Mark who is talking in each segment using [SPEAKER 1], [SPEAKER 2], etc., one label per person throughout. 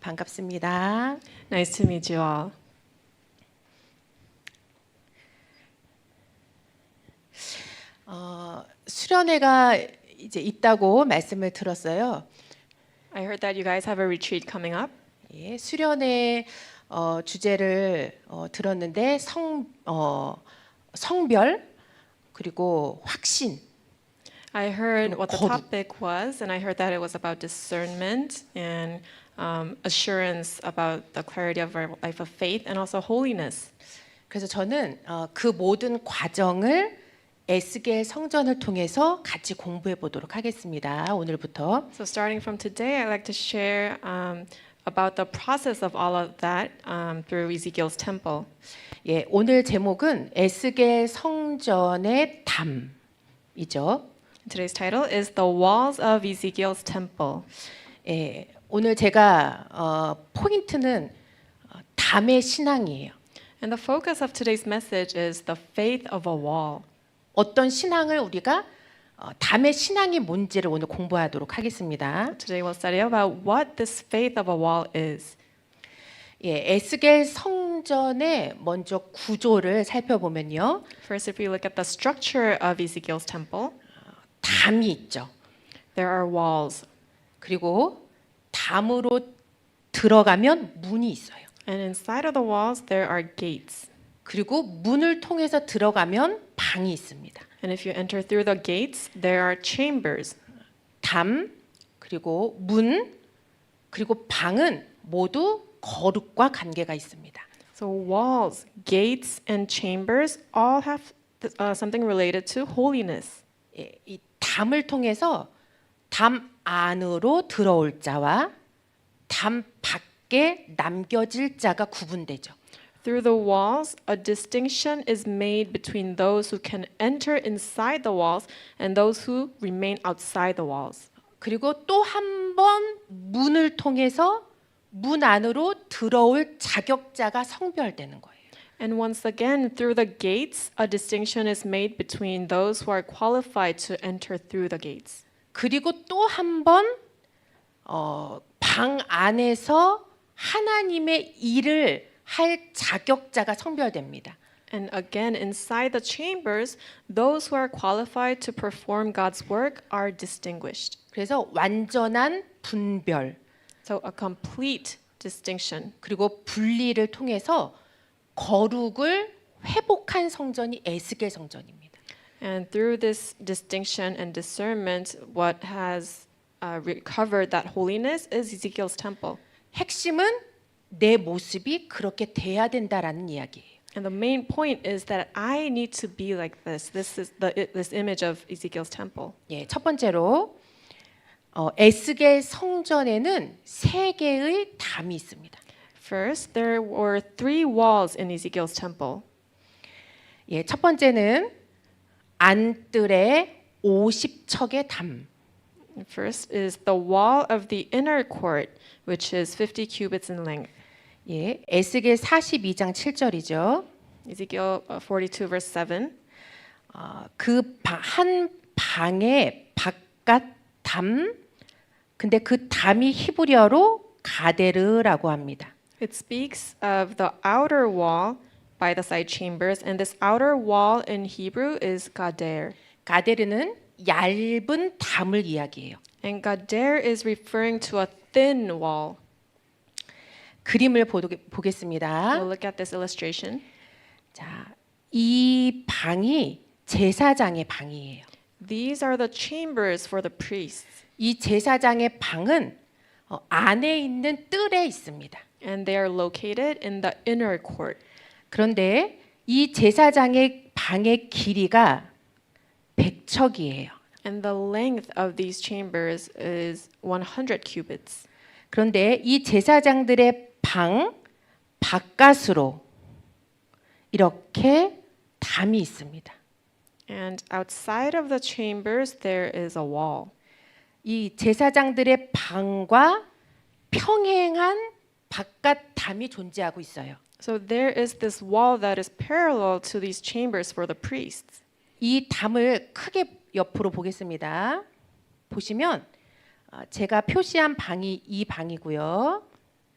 [SPEAKER 1] 반갑습니다.
[SPEAKER 2] Nice to meet you all.
[SPEAKER 1] 수련회가 이제 있다고 말씀을 들었어요.
[SPEAKER 2] I heard that you guys have a retreat coming up.
[SPEAKER 1] 예, 수련회 주제를 들었는데 성별 그리고 확신.
[SPEAKER 2] I heard what the
[SPEAKER 1] 거룩.
[SPEAKER 2] topic was, and I heard that it was about discernment and assurance about the clarity of our life of faith and also holiness.
[SPEAKER 1] 그래서 저는 그 모든 과정을 에스겔 성전을 통해서 같이 공부해 보도록 하겠습니다. 오늘부터.
[SPEAKER 2] So starting from today, I'd like to share about the process of all of that through Ezekiel's temple.
[SPEAKER 1] 예, 오늘 제목은 에스겔 성전의 담이죠.
[SPEAKER 2] Today's title is The Walls of Ezekiel's Temple.
[SPEAKER 1] 예, 오늘 제가 포인트는 담의 신앙이에요.
[SPEAKER 2] And the focus of today's message is the faith of a wall.
[SPEAKER 1] 어떤 신앙을 우리가 담의 신앙이 뭔지를 오늘 공부하도록 하겠습니다.
[SPEAKER 2] Today we'll study about what this faith of a wall is.
[SPEAKER 1] 예, 에스겔 성전의 먼저 구조를 살펴보면요.
[SPEAKER 2] First, if we look at the structure of Ezekiel's temple,
[SPEAKER 1] 담이 있죠.
[SPEAKER 2] there are walls.
[SPEAKER 1] 그리고 담으로 들어가면 문이 있어요.
[SPEAKER 2] And inside of the walls, there are gates.
[SPEAKER 1] 그리고 문을 통해서 들어가면 방이 있습니다.
[SPEAKER 2] And if you enter through the gates, there are chambers.
[SPEAKER 1] 담, 그리고 문, 그리고 방은 모두 거룩과 관계가 있습니다.
[SPEAKER 2] So walls, gates, and chambers all have something related to holiness.
[SPEAKER 1] 예, 이 담을 통해서 담 안으로 들어올 자와 담 밖에 남겨질 자가 구분되죠.
[SPEAKER 2] Through the walls, a distinction is made between those who can enter inside the walls and those who remain outside the walls.
[SPEAKER 1] 그리고 또 한 번 문을 통해서 문 안으로 들어올 자격자가 성별되는 거예요.
[SPEAKER 2] And once again, through the gates, a distinction is made between those who are qualified to enter through the gates.
[SPEAKER 1] 그리고 또 한 번 방 안에서 하나님의 일을 할 자격자가 성별됩니다.
[SPEAKER 2] And again, inside the chambers, those who are qualified to perform God's work are distinguished.
[SPEAKER 1] 그래서 완전한 분별
[SPEAKER 2] So a complete distinction.
[SPEAKER 1] 그리고 분리를 통해서 거룩을 회복한 성전이 에스겔 성전입니다.
[SPEAKER 2] And through this distinction and discernment, what has recovered that holiness is Ezekiel's temple.
[SPEAKER 1] 핵심은 내 모습이 그렇게 돼야 된다라는 이야기예요.
[SPEAKER 2] And the main point is that I need to be like this. This is this image of Ezekiel's temple.
[SPEAKER 1] 예, 첫 번째로 에스겔 성전에는 세 개의 담이 있습니다.
[SPEAKER 2] First, there were 3 walls in Ezekiel's temple.
[SPEAKER 1] 예, 첫 번째는 안뜰의 50척의 담.
[SPEAKER 2] First is the wall of the inner court, which is 50 cubits in length.
[SPEAKER 1] 예, 에스겔 42장 7절이죠.
[SPEAKER 2] Ezekiel 42 verse 7.
[SPEAKER 1] 그 한 방의 바깥 담. 근데 그 담이 히브리어로 가데르라고 합니다.
[SPEAKER 2] It speaks of the outer wall by the side chambers, and this outer wall in Hebrew is gader.
[SPEAKER 1] 가데르는 얇은 담을 이야기해요.
[SPEAKER 2] And gader is referring to a thin wall.
[SPEAKER 1] 그림을 보겠습니다.
[SPEAKER 2] We'll look at this illustration.
[SPEAKER 1] 자, 이 방이 제사장의 방이에요.
[SPEAKER 2] These are the chambers for the priests,
[SPEAKER 1] 이 제사장의 방은 안에 있는 뜰에 있습니다.
[SPEAKER 2] and they are located in the inner court.
[SPEAKER 1] 그런데 이 제사장의 방의 길이가 100척이에요.
[SPEAKER 2] And the length of these chambers is 100 cubits.
[SPEAKER 1] 그런데 이 제사장들의 방 바깥으로 이렇게 담이 있습니다.
[SPEAKER 2] And outside of the chambers, there is a wall.
[SPEAKER 1] 이 제사장들의 방과 평행한 바깥 담이 존재하고 있어요.
[SPEAKER 2] So there is this wall that is parallel to these chambers for the priests.
[SPEAKER 1] 이 담을 크게 옆으로 보겠습니다. 보시면 제가 표시한 방이 이 방이고요.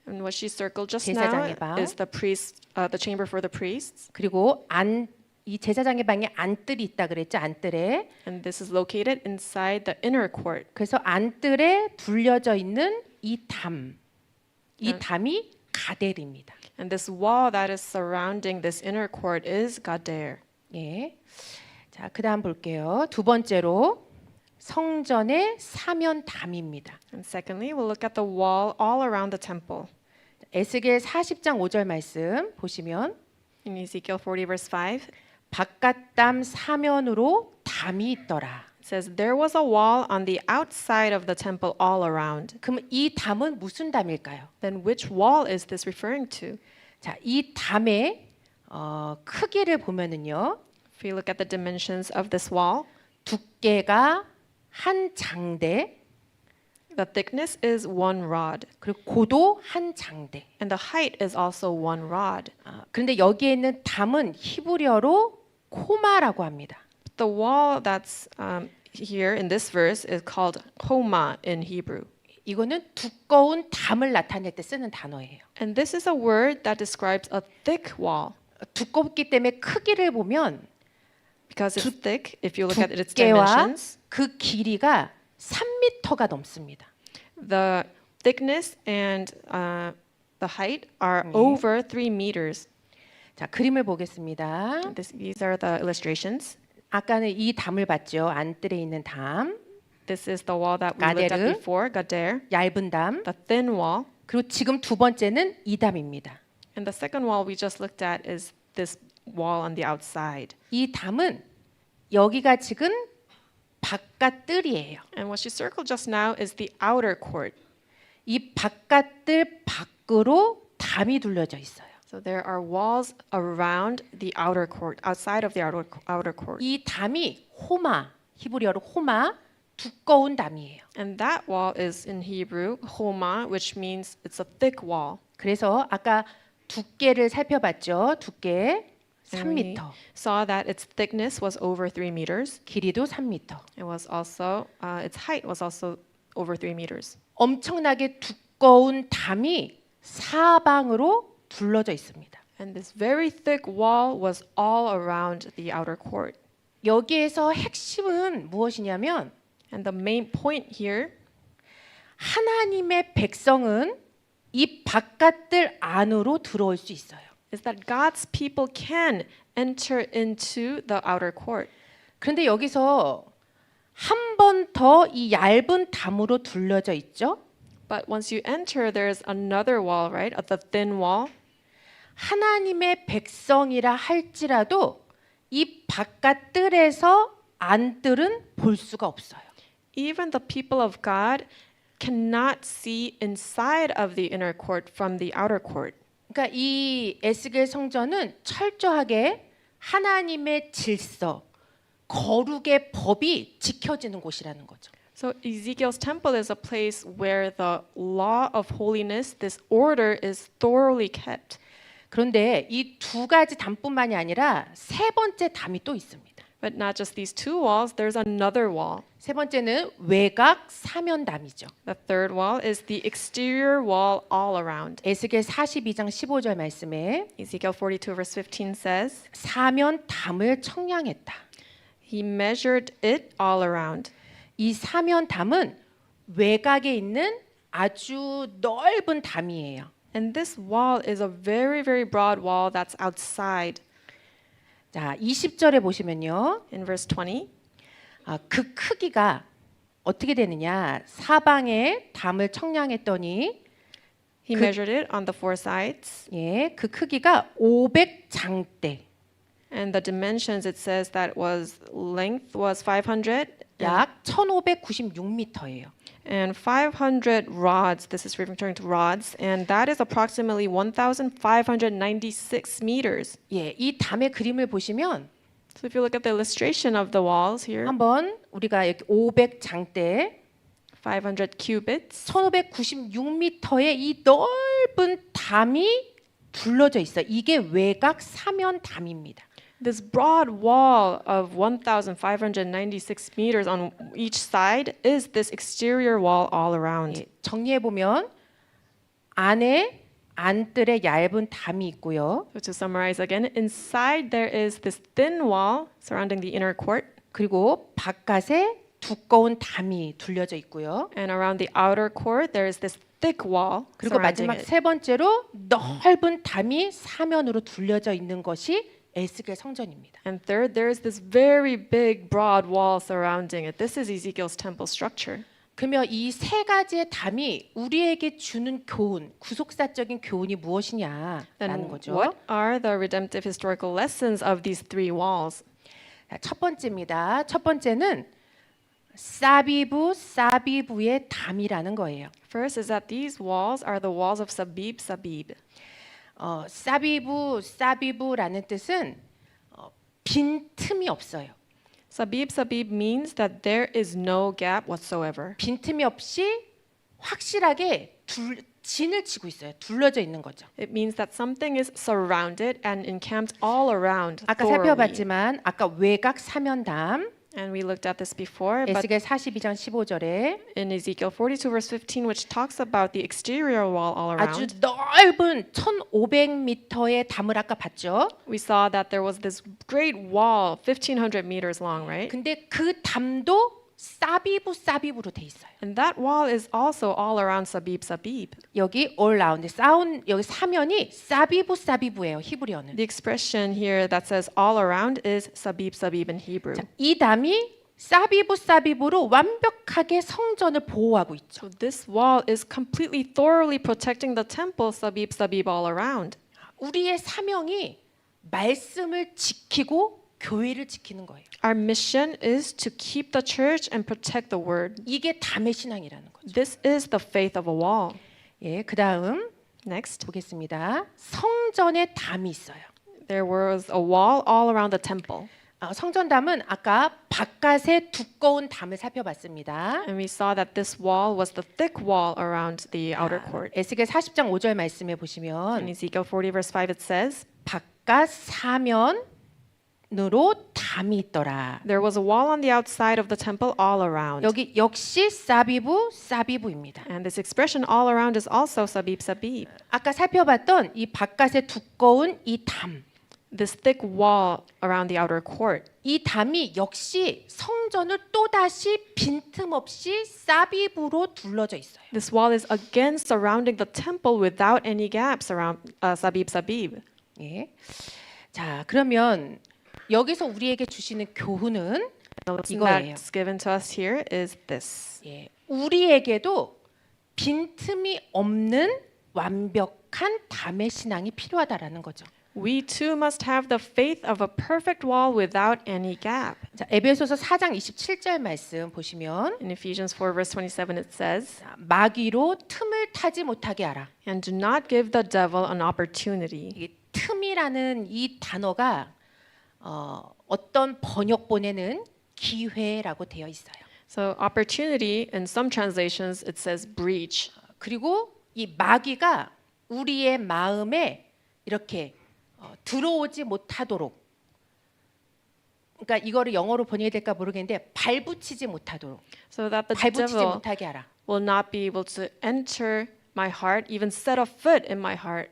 [SPEAKER 2] And what she circled just
[SPEAKER 1] 제사장의
[SPEAKER 2] now
[SPEAKER 1] 방.
[SPEAKER 2] is the chamber for the priests.
[SPEAKER 1] 그리고 이 제사장의 방에 안뜰이 있다 그랬죠. 안뜰에.
[SPEAKER 2] And this is located inside the inner court.
[SPEAKER 1] 그래서 안뜰에 둘려져 있는 이 담이 가델입니다.
[SPEAKER 2] And this wall that is surrounding this inner court is Gader.
[SPEAKER 1] 예. 자, 그다음 볼게요. 두 번째로 성전의 사면 담입니다.
[SPEAKER 2] And secondly, we'll look at the wall all around the temple.
[SPEAKER 1] 에스겔 40장 5절 말씀 보시면
[SPEAKER 2] In Ezekiel 40 verse 5,
[SPEAKER 1] 바깥담 사면으로 담이 있더라.
[SPEAKER 2] it says, There was a wall on the outside of the temple all around.
[SPEAKER 1] 그럼 이 담은 무슨 담일까요?
[SPEAKER 2] Then which wall is this referring to?
[SPEAKER 1] 자, 이 담의 크기를 보면은요.
[SPEAKER 2] If you look at the dimensions of this wall,
[SPEAKER 1] 두께가 한 장대
[SPEAKER 2] the thickness is 1 rod,
[SPEAKER 1] 그리고 고도 한 장대.
[SPEAKER 2] and the height is also 1 rod.
[SPEAKER 1] 그런데 여기에 있는 담은 히브리어로 코마라고 합니다.
[SPEAKER 2] The wall that's here in this verse is called Homa in Hebrew.
[SPEAKER 1] 이거는 두꺼운 담을 나타낼 때 쓰는 단어예요.
[SPEAKER 2] And this is a word that describes a thick wall.
[SPEAKER 1] 두껍기 때문에 크기를 보면
[SPEAKER 2] Because it's thick, if you look at its
[SPEAKER 1] 두께와
[SPEAKER 2] dimensions,
[SPEAKER 1] 그 길이가 3m가 넘습니다.
[SPEAKER 2] the thickness and the height are over 3 meters.
[SPEAKER 1] 자, 그림을 보겠습니다.
[SPEAKER 2] These are the illustrations.
[SPEAKER 1] 아까는 이 담을 봤죠. 안뜰에 있는 담,
[SPEAKER 2] This is the wall that we looked
[SPEAKER 1] 가데르.
[SPEAKER 2] at before, Gader,
[SPEAKER 1] 얇은 담.
[SPEAKER 2] the thin wall.
[SPEAKER 1] 그리고 지금 두 번째는 이 담입니다.
[SPEAKER 2] And the second wall we just looked at is this wall on the outside.
[SPEAKER 1] 이 담은 여기가 지금 바깥뜰이에요.
[SPEAKER 2] And what she circled just now is the outer court.
[SPEAKER 1] 이 바깥뜰 밖으로 담이 둘려져 있어요.
[SPEAKER 2] So there are walls around the outer court, outside of the outer court.
[SPEAKER 1] 이 담이 호마, 히브리어로 호마, 두꺼운 담이에요.
[SPEAKER 2] And that wall is in Hebrew, Homa, which means it's a thick wall.
[SPEAKER 1] 그래서 아까 두께를 살펴봤죠. 두께
[SPEAKER 2] And we
[SPEAKER 1] 3m,
[SPEAKER 2] saw that its thickness was over 3 meters.
[SPEAKER 1] 길이도 3m.
[SPEAKER 2] It was also, its height was also over 3 meters.
[SPEAKER 1] 엄청나게 두꺼운 담이 사방으로 둘러져 있습니다.
[SPEAKER 2] And this very thick wall was all around the outer court.
[SPEAKER 1] 여기에서 핵심은 무엇이냐면
[SPEAKER 2] And the main point here
[SPEAKER 1] 하나님의 백성은 이 바깥들 안으로 들어올 수 있어요.
[SPEAKER 2] is that God's people can enter into the outer court.
[SPEAKER 1] 그런데 여기서 한 번 더 이 얇은 담으로 둘러져 있죠.
[SPEAKER 2] But once you enter, there's another wall, right? The thin wall.
[SPEAKER 1] 하나님의 백성이라 할지라도 이 바깥뜰에서 안뜰은 볼 수가 없어요.
[SPEAKER 2] Even the people of God cannot see inside of the inner court from the outer court.
[SPEAKER 1] 그러니까 이 에스겔 성전은 철저하게 하나님의 질서, 거룩의 법이 지켜지는 곳이라는 거죠.
[SPEAKER 2] So Ezekiel's temple is a place where the law of holiness, this order is thoroughly kept.
[SPEAKER 1] 그런데 이 두 가지 담뿐만이 아니라 세 번째 담이 또 있습니다.
[SPEAKER 2] But not just these two walls, there's another wall.
[SPEAKER 1] 세 번째는 외곽 사면담이죠.
[SPEAKER 2] The third wall is the exterior wall all around.
[SPEAKER 1] 에스겔 42장 15절 말씀에
[SPEAKER 2] Ezekiel 42 verse 15 says,
[SPEAKER 1] 사면담을 청량했다.
[SPEAKER 2] He measured it all around.
[SPEAKER 1] 이 사면담은 외곽에 있는 아주 넓은 담이에요.
[SPEAKER 2] And this wall is a very, very broad wall that's outside.
[SPEAKER 1] 자, 20절에 보시면요.
[SPEAKER 2] In verse 20,
[SPEAKER 1] 그 크기가 어떻게 되느냐? 사방에 담을 청량했더니
[SPEAKER 2] he measured it on the four sides.
[SPEAKER 1] 예, 그 크기가 500장대.
[SPEAKER 2] And the dimensions, it says that was length was 500
[SPEAKER 1] 약 1596m예요.
[SPEAKER 2] and 500 rods. This is referring to rods, and that is approximately 1,596 meters.
[SPEAKER 1] 예, 이 담의 그림을 보시면
[SPEAKER 2] So if you look at the illustration of the walls here,
[SPEAKER 1] 한번 우리가 이렇게 500장대
[SPEAKER 2] 500 cubits,
[SPEAKER 1] 1596m의 이 넓은 담이 둘러져 있어. 이게 외곽 사면 담입니다.
[SPEAKER 2] this broad wall of 1,596 meters on each side is this exterior wall all around.
[SPEAKER 1] 예, 정리해 보면 안에 안뜰에 얇은 담이 있고요.
[SPEAKER 2] So to summarize again, inside there is this thin wall surrounding the inner court,
[SPEAKER 1] 그리고 바깥에 두꺼운 담이 둘려져 있고요.
[SPEAKER 2] and around the outer court there is this thick wall
[SPEAKER 1] 그리고
[SPEAKER 2] surrounding
[SPEAKER 1] 마지막
[SPEAKER 2] it.
[SPEAKER 1] 세 번째로 넓은 담이 사면으로 둘려져 있는 것이 에스겔 성전입니다.
[SPEAKER 2] And third, there is this very big, broad wall surrounding it. This is Ezekiel's temple structure.
[SPEAKER 1] 그러면 이 세 가지의 담이 우리에게 주는 교훈, 구속사적인 교훈이 무엇이냐라는
[SPEAKER 2] Then
[SPEAKER 1] 거죠.
[SPEAKER 2] what are the redemptive historical lessons of these three walls?
[SPEAKER 1] 자, 첫 번째입니다. 첫 번째는 사비부의 담이라는 거예요.
[SPEAKER 2] First is that these walls are the walls of Sabib Sabib.
[SPEAKER 1] 사비부라는 뜻은 빈 틈이 없어요.
[SPEAKER 2] Sabib Sabib means that there is no gap whatsoever.
[SPEAKER 1] 빈틈이 없이 확실하게 진을 치고 있어요. 둘러져 있는 거죠.
[SPEAKER 2] It means that something is surrounded and encamped all around
[SPEAKER 1] 아까
[SPEAKER 2] thoroughly.
[SPEAKER 1] 살펴봤지만 아까 외곽 사면담
[SPEAKER 2] And we looked at this before, but
[SPEAKER 1] 에스겔 42장 15절에
[SPEAKER 2] in Ezekiel 42 verse 15, which talks about the exterior wall all
[SPEAKER 1] 아주
[SPEAKER 2] around,
[SPEAKER 1] 넓은 1500m의 담을 아까 봤죠.
[SPEAKER 2] we saw that there was this great wall, 1,500 meters long, right?
[SPEAKER 1] 근데 그 담도 사비부로 돼 있어요.
[SPEAKER 2] And that wall is also all around Sabib Sabib.
[SPEAKER 1] 여기 여기 사면이 사비부예요. 히브리어는.
[SPEAKER 2] The expression here that says all around is Sabib Sabib in Hebrew.
[SPEAKER 1] 자, 이 담이 사비부로 완벽하게 성전을 보호하고 있죠.
[SPEAKER 2] So this wall is completely, thoroughly protecting the temple Sabib Sabib all around.
[SPEAKER 1] 우리의 사명이 말씀을 지키고 교회를 지키는 거예요.
[SPEAKER 2] Our mission is to keep the church and protect the word.
[SPEAKER 1] 이게 담의 신앙이라는 거죠.
[SPEAKER 2] This is the faith of a wall.
[SPEAKER 1] 예, 그다음
[SPEAKER 2] Next,
[SPEAKER 1] 보겠습니다. 성전에 담이 있어요.
[SPEAKER 2] there was a wall all around the temple.
[SPEAKER 1] 성전담은 아까 바깥에 두꺼운 담을 살펴봤습니다.
[SPEAKER 2] And we saw that this wall was the thick wall around the outer court.
[SPEAKER 1] 에스겔 40장 5절 말씀에
[SPEAKER 2] In
[SPEAKER 1] 보시면
[SPEAKER 2] Ezekiel 40 verse 5 it says,
[SPEAKER 1] 바깥 사면으로 담이 있더라.
[SPEAKER 2] there was a wall on the outside of the temple all around.
[SPEAKER 1] 여기 역시 사비부입니다.
[SPEAKER 2] And this expression all around is also Sabib Sabib.
[SPEAKER 1] 아까 살펴봤던 이 바깥에 두꺼운 이 담.
[SPEAKER 2] This thick wall around the outer court.
[SPEAKER 1] 이 담이 역시 성전을 또다시 빈틈없이 사비부로 둘러져 있어요.
[SPEAKER 2] This wall is again surrounding the temple without any gaps around Sabib Sabib.
[SPEAKER 1] 예. 자, 그러면 여기서 우리에게 주시는 교훈은
[SPEAKER 2] The lesson
[SPEAKER 1] 이거예요.
[SPEAKER 2] that's given to us here is this.
[SPEAKER 1] 예, 우리에게도 빈틈이 없는 완벽한 담의 신앙이 필요하다라는 거죠.
[SPEAKER 2] We too must have the faith of a perfect wall without any gap.
[SPEAKER 1] 자, 에베소서 4장 27절 말씀 보시면
[SPEAKER 2] In Ephesians 4 verse 27 it says,
[SPEAKER 1] 자, 마귀로 틈을 타지 못하게 하라.
[SPEAKER 2] and do not give the devil an opportunity.
[SPEAKER 1] 이 틈이라는 이 단어가 어떤 번역본에는 기회라고 되어 있어요.
[SPEAKER 2] So opportunity in some translations it says breach.
[SPEAKER 1] 그리고 이 마귀가 우리의 마음에 이렇게 들어오지 못하도록, 그러니까 이거를 영어로 번역이 될까 모르겠는데 발붙이지 못하도록,
[SPEAKER 2] So that the
[SPEAKER 1] 발붙이지
[SPEAKER 2] devil
[SPEAKER 1] 못하게 하라.
[SPEAKER 2] will not be able to enter my heart, even set a foot in my heart.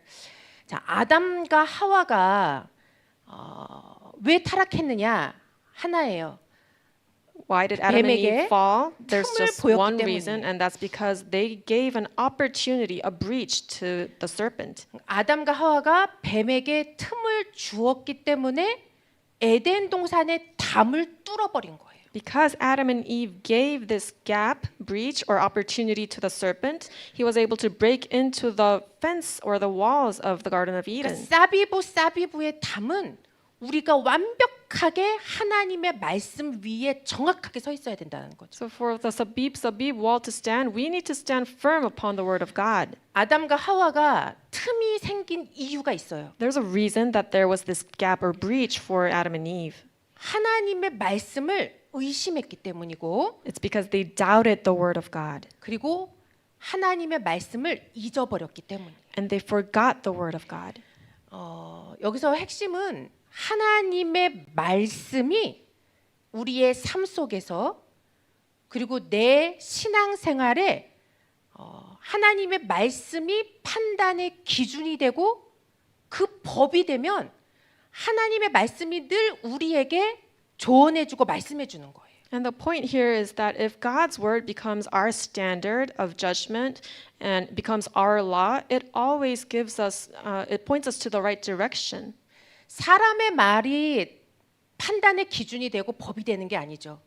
[SPEAKER 1] 자, 아담과 하와가 왜 타락했느냐 하나예요.
[SPEAKER 2] Why did Adam and
[SPEAKER 1] 뱀에게
[SPEAKER 2] Eve fall? There's
[SPEAKER 1] 틈을
[SPEAKER 2] just
[SPEAKER 1] 보였기
[SPEAKER 2] one
[SPEAKER 1] 때문이에요.
[SPEAKER 2] reason, and that's because they gave an opportunity, a breach to the serpent.
[SPEAKER 1] 아담과 하와가 뱀에게 틈을 주었기 때문에 에덴 동산의 담을 뚫어버린 거예요.
[SPEAKER 2] Because Adam and Eve gave this gap, breach, or opportunity to the serpent, he was able to break into the fence or the walls of the Garden of
[SPEAKER 1] 그러니까
[SPEAKER 2] Eden.
[SPEAKER 1] 사비부의 담은 우리가 완벽하게 하나님의 말씀 위에 정확하게 서 있어야 된다는 거죠.
[SPEAKER 2] So for the Sabib wall to stand, we need to stand firm upon the word of God.
[SPEAKER 1] 아담과 하와가 틈이 생긴 이유가 있어요.
[SPEAKER 2] There's a reason that there was this gap or breach for Adam and Eve.
[SPEAKER 1] 하나님의 말씀을 의심했기 때문이고,
[SPEAKER 2] It's because they doubted the word of God
[SPEAKER 1] 그리고 하나님의 말씀을 잊어버렸기 때문이에요.
[SPEAKER 2] and they forgot the word of God.
[SPEAKER 1] 여기서 핵심은 하나님의 말씀이 우리의 삶 속에서 그리고 내 신앙생활에 하나님의 말씀이 판단의 기준이 되고 그 법이 되면 하나님의 말씀이 늘 우리에게 조언해주고 말씀해주는 거예요.
[SPEAKER 2] And the point here is that if God's word becomes our standard of judgment and becomes our law, it always gives us, it points us to the right direction.
[SPEAKER 1] 사람의 말이 판단의 기준이 되고 법이 되는 게 아니죠.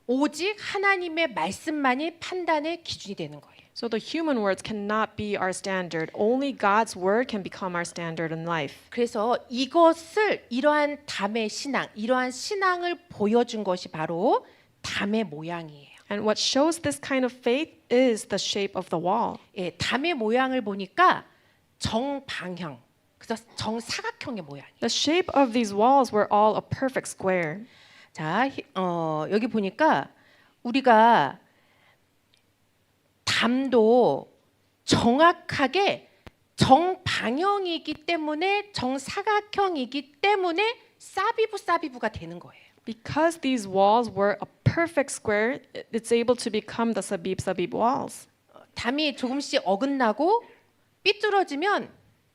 [SPEAKER 1] 오직 하나님의 말씀만이 판단의 기준이 되는 거예요.
[SPEAKER 2] So the human words cannot be our standard. Only God's word can become our standard in life.
[SPEAKER 1] 그래서 이것을 이러한 담의 신앙, 이러한 신앙을 보여준 것이 바로 담의 모양이에요.
[SPEAKER 2] And what shows this kind of faith is the shape of the wall.
[SPEAKER 1] 예, 담의 모양을 보니까 정방형, 그래서 정사각형의 모양이에요.
[SPEAKER 2] The shape of these walls were all a perfect square.
[SPEAKER 1] 자, 여기 보니까 우리가 담도 정확하게 정방형이기 때문에 정사각형이기 때문에 사비부가 되는 거예요.
[SPEAKER 2] Because these walls were a perfect square, it's able to become the sabib walls.
[SPEAKER 1] 담이 조금씩 어긋나고 삐뚤어지면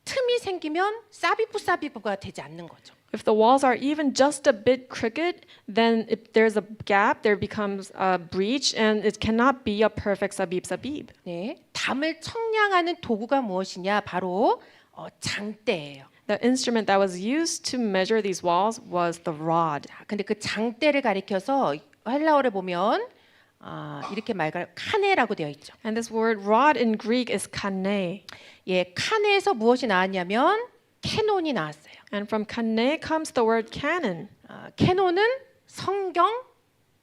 [SPEAKER 1] 틈이 생기면 사비부가 되지 않는 거죠.
[SPEAKER 2] If the walls are even just a bit crooked, then if there's a gap, there becomes a breach, and it cannot be a perfect sabib.
[SPEAKER 1] 네, 담을 청량하는 도구가 무엇이냐? 바로 장대예요.
[SPEAKER 2] The instrument that was used to measure these walls was the rod.
[SPEAKER 1] 자, 근데 그 장대를 가리켜서 헬라어를 보면 이렇게 말할 카네라고 되어 있죠.
[SPEAKER 2] And this word rod in Greek is kane.
[SPEAKER 1] 예, 카네에서 무엇이 나왔냐면 캐논이 나왔어요.
[SPEAKER 2] And from kane comes the word canon.
[SPEAKER 1] 캐논은 성경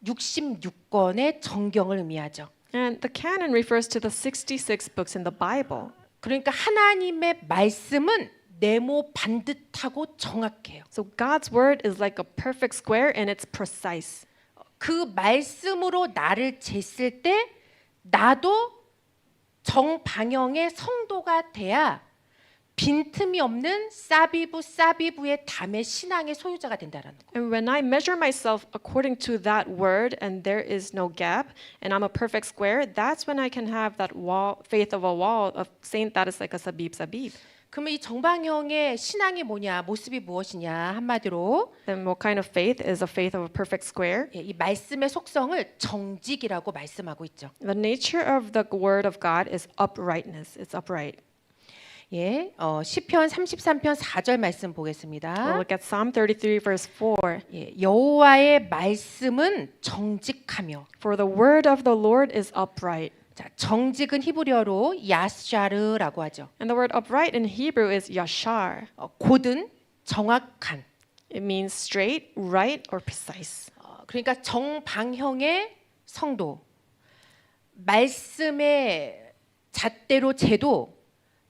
[SPEAKER 1] 66권의 정경을 의미하죠.
[SPEAKER 2] And the canon refers to the 66 books in the Bible.
[SPEAKER 1] 그러니까 하나님의 말씀은 네모 반듯하고 정확해요.
[SPEAKER 2] So God's word is like a perfect square and it's precise.
[SPEAKER 1] 그 말씀으로 나를 쟀을 때 나도 정방형의 성도가 돼야 빈틈이 없는 사비부의 담의 신앙의 소유자가 된다라는 거.
[SPEAKER 2] And when I measure myself according to that word and there is no gap and I'm a perfect square, that's when I can have that wall, faith of a wall of saint that is like a sabib.
[SPEAKER 1] 그러면 이 정방형의 신앙이 뭐냐, 모습이 무엇이냐 한마디로
[SPEAKER 2] Then what kind of faith is a faith of a perfect square?
[SPEAKER 1] 이 말씀의 속성을 정직이라고 말씀하고 있죠.
[SPEAKER 2] The nature of the word of God is uprightness. It's upright.
[SPEAKER 1] 예, 시편 33편 4절 말씀
[SPEAKER 2] We'll
[SPEAKER 1] 보겠습니다.
[SPEAKER 2] look at Psalm 33 verse 4.
[SPEAKER 1] 예, 여호와의 말씀은 정직하며.
[SPEAKER 2] For the word of the Lord is upright.
[SPEAKER 1] 자, 정직은 히브리어로 야샤르라고 하죠.
[SPEAKER 2] And the word upright in Hebrew is yashar.
[SPEAKER 1] 곧은 정확한.
[SPEAKER 2] It means straight, right, or precise.
[SPEAKER 1] 그러니까 정방형의 성도. 말씀의 잣대로 재도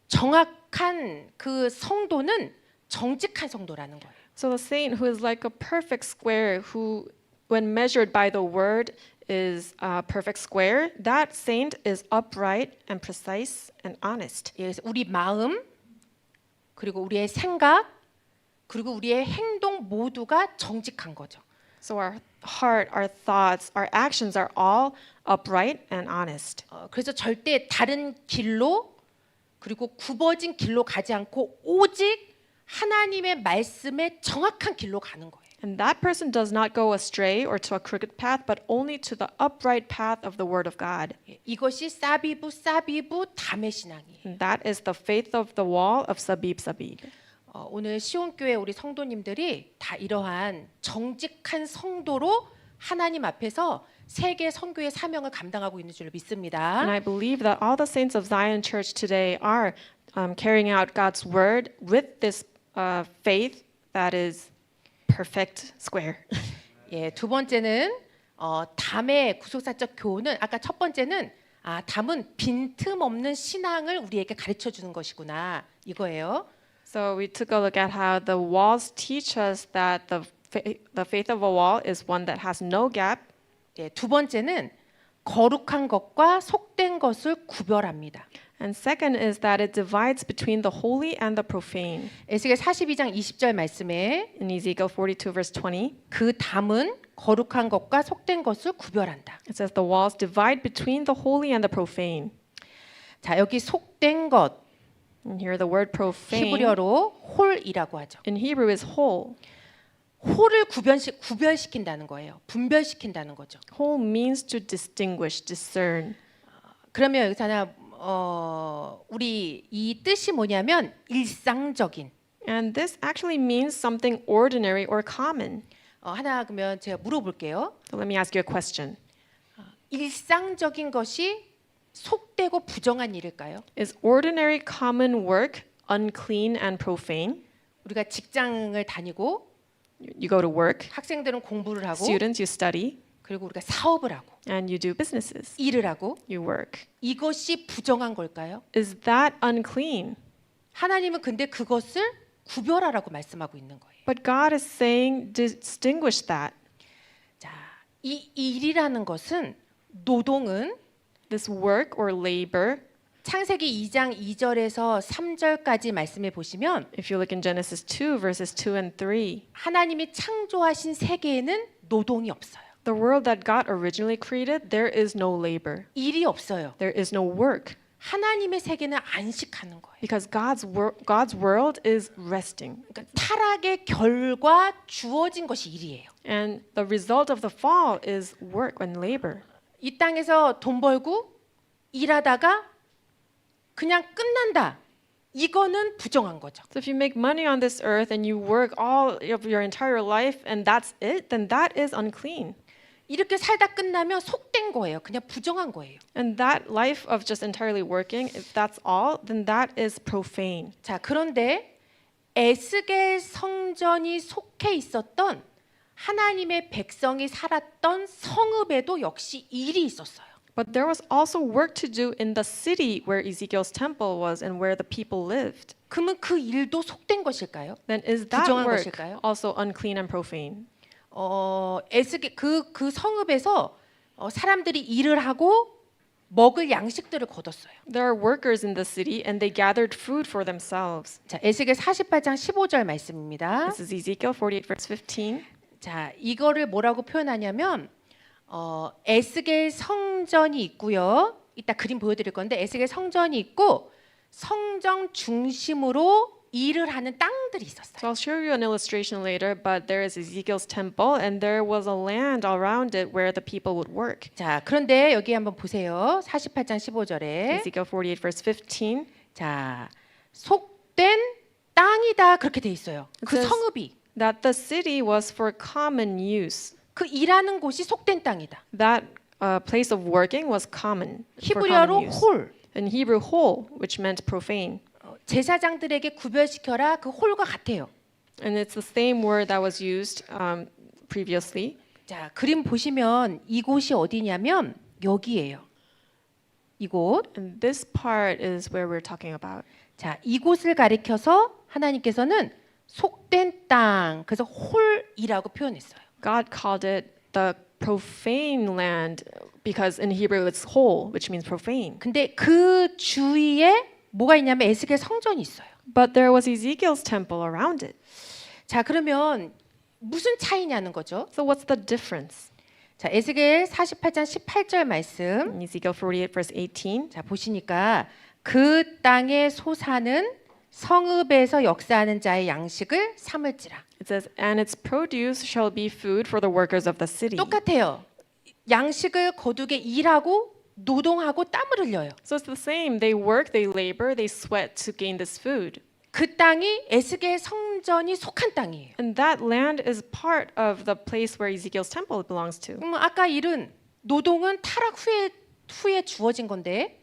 [SPEAKER 1] 정확한 그 성도는 정직한 성도라는 거예요.
[SPEAKER 2] So the saint who is like a perfect square, who, when measured by the word, is a perfect square, that saint is upright and precise and honest.
[SPEAKER 1] 예, 그래서 우리 마음 그리고 우리의 생각 그리고 우리의 행동 모두가 정직한 거죠.
[SPEAKER 2] So our heart, our thoughts, our actions are all upright and honest.
[SPEAKER 1] 그래서 절대 다른 길로 그리고 굽어진 길로 가지 않고 오직 하나님의 말씀의 정확한 길로 가는 거예요.
[SPEAKER 2] And that person does not go astray or to a crooked path, but only to the upright path of the word of God.
[SPEAKER 1] 예, 이것이 사비부 담의 신앙이에요.
[SPEAKER 2] And that is the faith of the wall of sabib.
[SPEAKER 1] 오늘 시온교회 우리 성도님들이 다 이러한 정직한 성도로 하나님 앞에서 세계 선교의 사명을 감당하고 있는 줄 믿습니다.
[SPEAKER 2] And I believe that all the saints of Zion Church today are carrying out God's word with this faith that is perfect square.
[SPEAKER 1] 예, 두 번째는 담의 구속사적 교훈은 아까 첫 번째는 담은 빈틈없는 신앙을 우리에게 가르쳐 주는 것이구나 이거예요.
[SPEAKER 2] So we took a look at how the walls teach us that the faith of a wall is one that has no gap.
[SPEAKER 1] 예, 두 번째는 거룩한 것과 속된 것을 구별합니다.
[SPEAKER 2] And second is that it divides between the holy and the profane.
[SPEAKER 1] 에스겔 42장 20절 말씀에
[SPEAKER 2] In Ezekiel 42 verse 20,
[SPEAKER 1] 그 담은 거룩한 것과 속된 것을 구별한다.
[SPEAKER 2] it says the walls divide between the holy and the profane.
[SPEAKER 1] 자, 여기 속된 것
[SPEAKER 2] And here the word profane
[SPEAKER 1] 히브리어로 홀이라고 하죠.
[SPEAKER 2] in Hebrew is whole.
[SPEAKER 1] 홀을 구별시킨다는 거예요. 분별시킨다는 거죠.
[SPEAKER 2] Whole means to distinguish, discern.
[SPEAKER 1] 그러면 여기서 하나 우리 이 뜻이 뭐냐면 일상적인.
[SPEAKER 2] And this actually means something ordinary or common.
[SPEAKER 1] 하나 그러면 제가 물어볼게요.
[SPEAKER 2] So let me ask you a question.
[SPEAKER 1] 일상적인 것이 속되고 부정한 일일까요?
[SPEAKER 2] Is ordinary common work unclean and profane?
[SPEAKER 1] 우리가 직장을 다니고
[SPEAKER 2] You go to work,
[SPEAKER 1] 학생들은 공부를 하고
[SPEAKER 2] students, you study,
[SPEAKER 1] 그리고 우리가 사업을 하고
[SPEAKER 2] and you do businesses.
[SPEAKER 1] 일을 하고
[SPEAKER 2] You work.
[SPEAKER 1] 이것이 부정한 걸까요?
[SPEAKER 2] Is that unclean?
[SPEAKER 1] 하나님은 근데 그것을 구별하라고 말씀하고 있는 거예요.
[SPEAKER 2] But God is saying distinguish that.
[SPEAKER 1] 자, 이 일이라는 것은 노동은
[SPEAKER 2] This work or labor,
[SPEAKER 1] 창세기 2장 2절에서 3절까지 말씀해 보시면
[SPEAKER 2] if you look in Genesis 2 verses 2 and 3,
[SPEAKER 1] 하나님이 창조하신 세계에는 노동이 없어요.
[SPEAKER 2] the world that God originally created, there is no labor.
[SPEAKER 1] 일이 없어요.
[SPEAKER 2] There is no work
[SPEAKER 1] 하나님의 세계는 안식하는 거예요.
[SPEAKER 2] because God's world is resting.
[SPEAKER 1] 그러니까 타락의 결과 주어진 것이 일이에요.
[SPEAKER 2] And the result of the fall is work and labor.
[SPEAKER 1] 이 땅에서 돈 벌고 일하다가 그냥 끝난다. 이거는 부정한 거죠.
[SPEAKER 2] So if you make money on this earth and you work all of your entire life and that's it, then that is unclean.
[SPEAKER 1] 이렇게 살다 끝나면 속된 거예요. 그냥 부정한 거예요.
[SPEAKER 2] And that life of just entirely working, if that's all, then that is profane.
[SPEAKER 1] 자, 그런데 에스겔 성전이 속해 있었던 하나님의 백성이 살았던 성읍에도 역시 일이 있었어요.
[SPEAKER 2] But there was also work to do in the city where Ezekiel's temple was and where the people lived.
[SPEAKER 1] 그러면 그 일도 속된 것일까요?
[SPEAKER 2] Then is that
[SPEAKER 1] 부정한
[SPEAKER 2] work
[SPEAKER 1] 것일까요?
[SPEAKER 2] also unclean and profane?
[SPEAKER 1] 에스겔 그 성읍에서 사람들이 일을 하고 먹을 양식들을 거뒀어요.
[SPEAKER 2] There are workers in the city and they gathered food for themselves.
[SPEAKER 1] 자, 에스겔 48장 15절 말씀입니다.
[SPEAKER 2] This is Ezekiel 48 verse 15.
[SPEAKER 1] 자, 이거를 뭐라고 표현하냐면 에스겔 성전이 있고요. 이따 그림 보여드릴 건데 에스겔 성전이 있고 성전 중심으로 일을 하는 땅들이 있었어요.
[SPEAKER 2] So I'll show you an illustration later, but there is Ezekiel's temple and there was a land around it where the people would work.
[SPEAKER 1] 자, 그런데 여기 한번 보세요. 48장 15절에
[SPEAKER 2] Ezekiel 48 verse 15.
[SPEAKER 1] 자, 속된 땅이다 그렇게 돼 있어요. 그
[SPEAKER 2] says-
[SPEAKER 1] 성읍이
[SPEAKER 2] That the city was for common use.
[SPEAKER 1] 그 일하는 곳이 속된 땅이다.
[SPEAKER 2] That place of working was common. For
[SPEAKER 1] 히브리어로
[SPEAKER 2] common use.
[SPEAKER 1] 홀.
[SPEAKER 2] In Hebrew, whole, which meant profane.
[SPEAKER 1] 제사장들에게 구별시켜라 그 홀과 같아요.
[SPEAKER 2] And it's the same word that was used previously.
[SPEAKER 1] 자, 그림 보시면 이곳이 어디냐면 여기예요. 이곳.
[SPEAKER 2] And this part is where we're talking about.
[SPEAKER 1] 자, 이곳을 가리켜서 하나님께서는 속된 땅, 그래서 홀이라고 표현했어요.
[SPEAKER 2] God called it the profane land because in Hebrew it's whole, which means profane.
[SPEAKER 1] 근데 그 주위에 뭐가 있냐면 에스겔 성전이 있어요.
[SPEAKER 2] But there was Ezekiel's temple around it.
[SPEAKER 1] 자, 그러면 무슨 차이냐는 거죠.
[SPEAKER 2] So what's the difference?
[SPEAKER 1] 자, 에스겔 48장 18절 말씀.
[SPEAKER 2] In Ezekiel 48 verse 18.
[SPEAKER 1] 자, 보시니까 그 땅의 소사는 성읍에서 역사하는 자의 양식을 삼을지라.
[SPEAKER 2] It says, and its produce shall be food for the workers of the city.
[SPEAKER 1] 똑같아요. 양식을 거두게 일하고 노동하고 땀을 흘려요.
[SPEAKER 2] So it's the same. They work, they labor, they sweat to gain this food.
[SPEAKER 1] 그 땅이 에스겔 성전이 속한 땅이에요.
[SPEAKER 2] And that land is part of the place where Ezekiel's temple belongs to.
[SPEAKER 1] 그럼 아까 일은 노동은 타락 후에 주어진 건데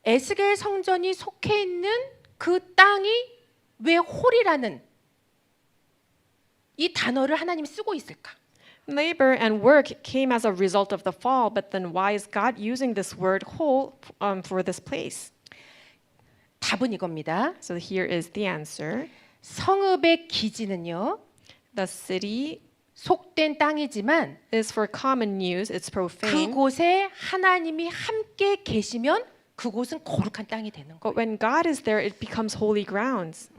[SPEAKER 1] 에스겔 성전이 속해 있는 그 땅이 왜 홀이라는 이 단어를 하나님이 쓰고 있을까?
[SPEAKER 2] Labor and work came as a result of the fall, but then why is God using this word whole for this place?
[SPEAKER 1] 답은 이겁니다.
[SPEAKER 2] So here is the answer.
[SPEAKER 1] 성읍의 기지는요.
[SPEAKER 2] The city
[SPEAKER 1] 속된 땅이지만
[SPEAKER 2] is for common use, it's profane.
[SPEAKER 1] 그곳에 하나님이 함께 계시면 그곳은 거룩한 땅이 되는 거예요.
[SPEAKER 2] But when God is there, it becomes holy grounds.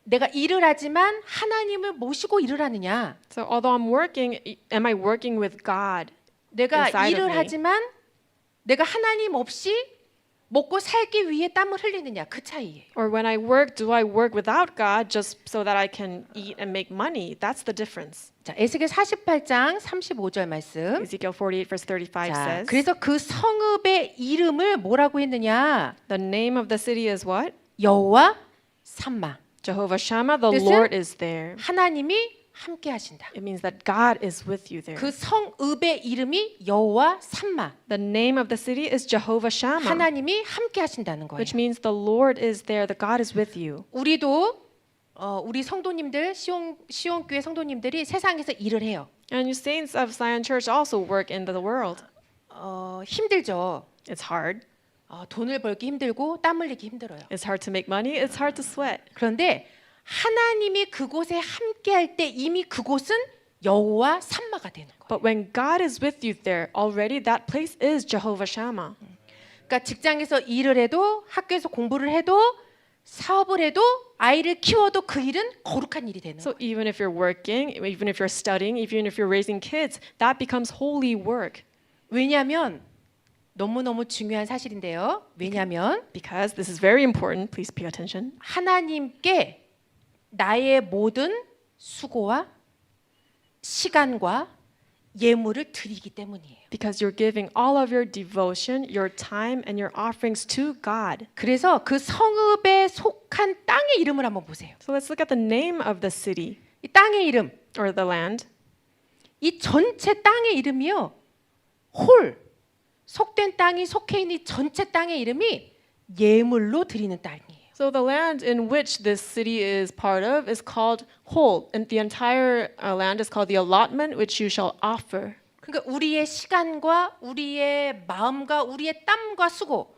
[SPEAKER 1] 내가 일을 하지만 하나님을 모시고 일을 하느냐?
[SPEAKER 2] So although I'm working, am I working with God?
[SPEAKER 1] 내가
[SPEAKER 2] inside of
[SPEAKER 1] 일을
[SPEAKER 2] me.
[SPEAKER 1] 하지만 내가 하나님 없이 먹고 살기 위해 땀을 흘리느냐 그 차이예요.
[SPEAKER 2] Or when I work, do I work without God just so that I can eat and make money? That's the difference.
[SPEAKER 1] 자, 에스겔 48장 35절 말씀.
[SPEAKER 2] Ezekiel 48 verse 35
[SPEAKER 1] 자,
[SPEAKER 2] says,
[SPEAKER 1] 그래서 그 성읍의 이름을 뭐라고 했느냐?
[SPEAKER 2] the name of the city is what?
[SPEAKER 1] 여호와 삼마.
[SPEAKER 2] Jehovah Shammah, the
[SPEAKER 1] 뜻은
[SPEAKER 2] Lord is there.
[SPEAKER 1] 하나님이 함께 하신다.
[SPEAKER 2] It means that God is with you there.
[SPEAKER 1] 그 성읍의 이름이 여호와 삼마.
[SPEAKER 2] The name of the city is Jehovah Shammah,
[SPEAKER 1] 하나님이 함께 하신다는 거예요.
[SPEAKER 2] which means the Lord is there, the God is with you.
[SPEAKER 1] 우리도 우리 성도님들 시온교회 성도님들이 세상에서 일을 해요.
[SPEAKER 2] And you saints of Zion Church also work in the world.
[SPEAKER 1] 힘들죠.
[SPEAKER 2] It's hard.
[SPEAKER 1] 돈을 벌기 힘들고 땀 흘리기 힘들어요.
[SPEAKER 2] It's hard to make money. It's hard to sweat.
[SPEAKER 1] 그런데 하나님이 그곳에 함께할 때 이미 그곳은 여호와 삼마가 되는 거예요.
[SPEAKER 2] But when God is with you there, already that place is Jehovah Shammah.
[SPEAKER 1] 그러니까 직장에서 일을 해도 학교에서 공부를 해도 사업을 해도 아이를 키워도 그 일은 거룩한 일이 되는
[SPEAKER 2] So
[SPEAKER 1] 거예요.
[SPEAKER 2] even if you're working, even if you're studying, even if you're raising kids, that becomes holy work.
[SPEAKER 1] 왜냐하면 너무너무 중요한 사실인데요. 왜냐하면
[SPEAKER 2] Because this is very important, please pay attention.
[SPEAKER 1] 하나님께 나의 모든 수고와 시간과 예물을 드리기 때문이에요.
[SPEAKER 2] Because you're giving all of your devotion, your time, and your offerings to God.
[SPEAKER 1] 그래서 그 성읍에 속한 땅의 이름을 한번 보세요.
[SPEAKER 2] So let's look at the name of the city
[SPEAKER 1] 이 땅의 이름,
[SPEAKER 2] or the land.
[SPEAKER 1] 이 전체 땅의 이름이요. 홀, 속된 땅이 속해 있는 이 전체 땅의 이름이 예물로 드리는 땅이에요.
[SPEAKER 2] So the land in which this city is part of is called whole, and the entire land is called the allotment which you shall offer.
[SPEAKER 1] 그러니까 우리의 시간과 우리의 마음과 우리의 땀과 수고,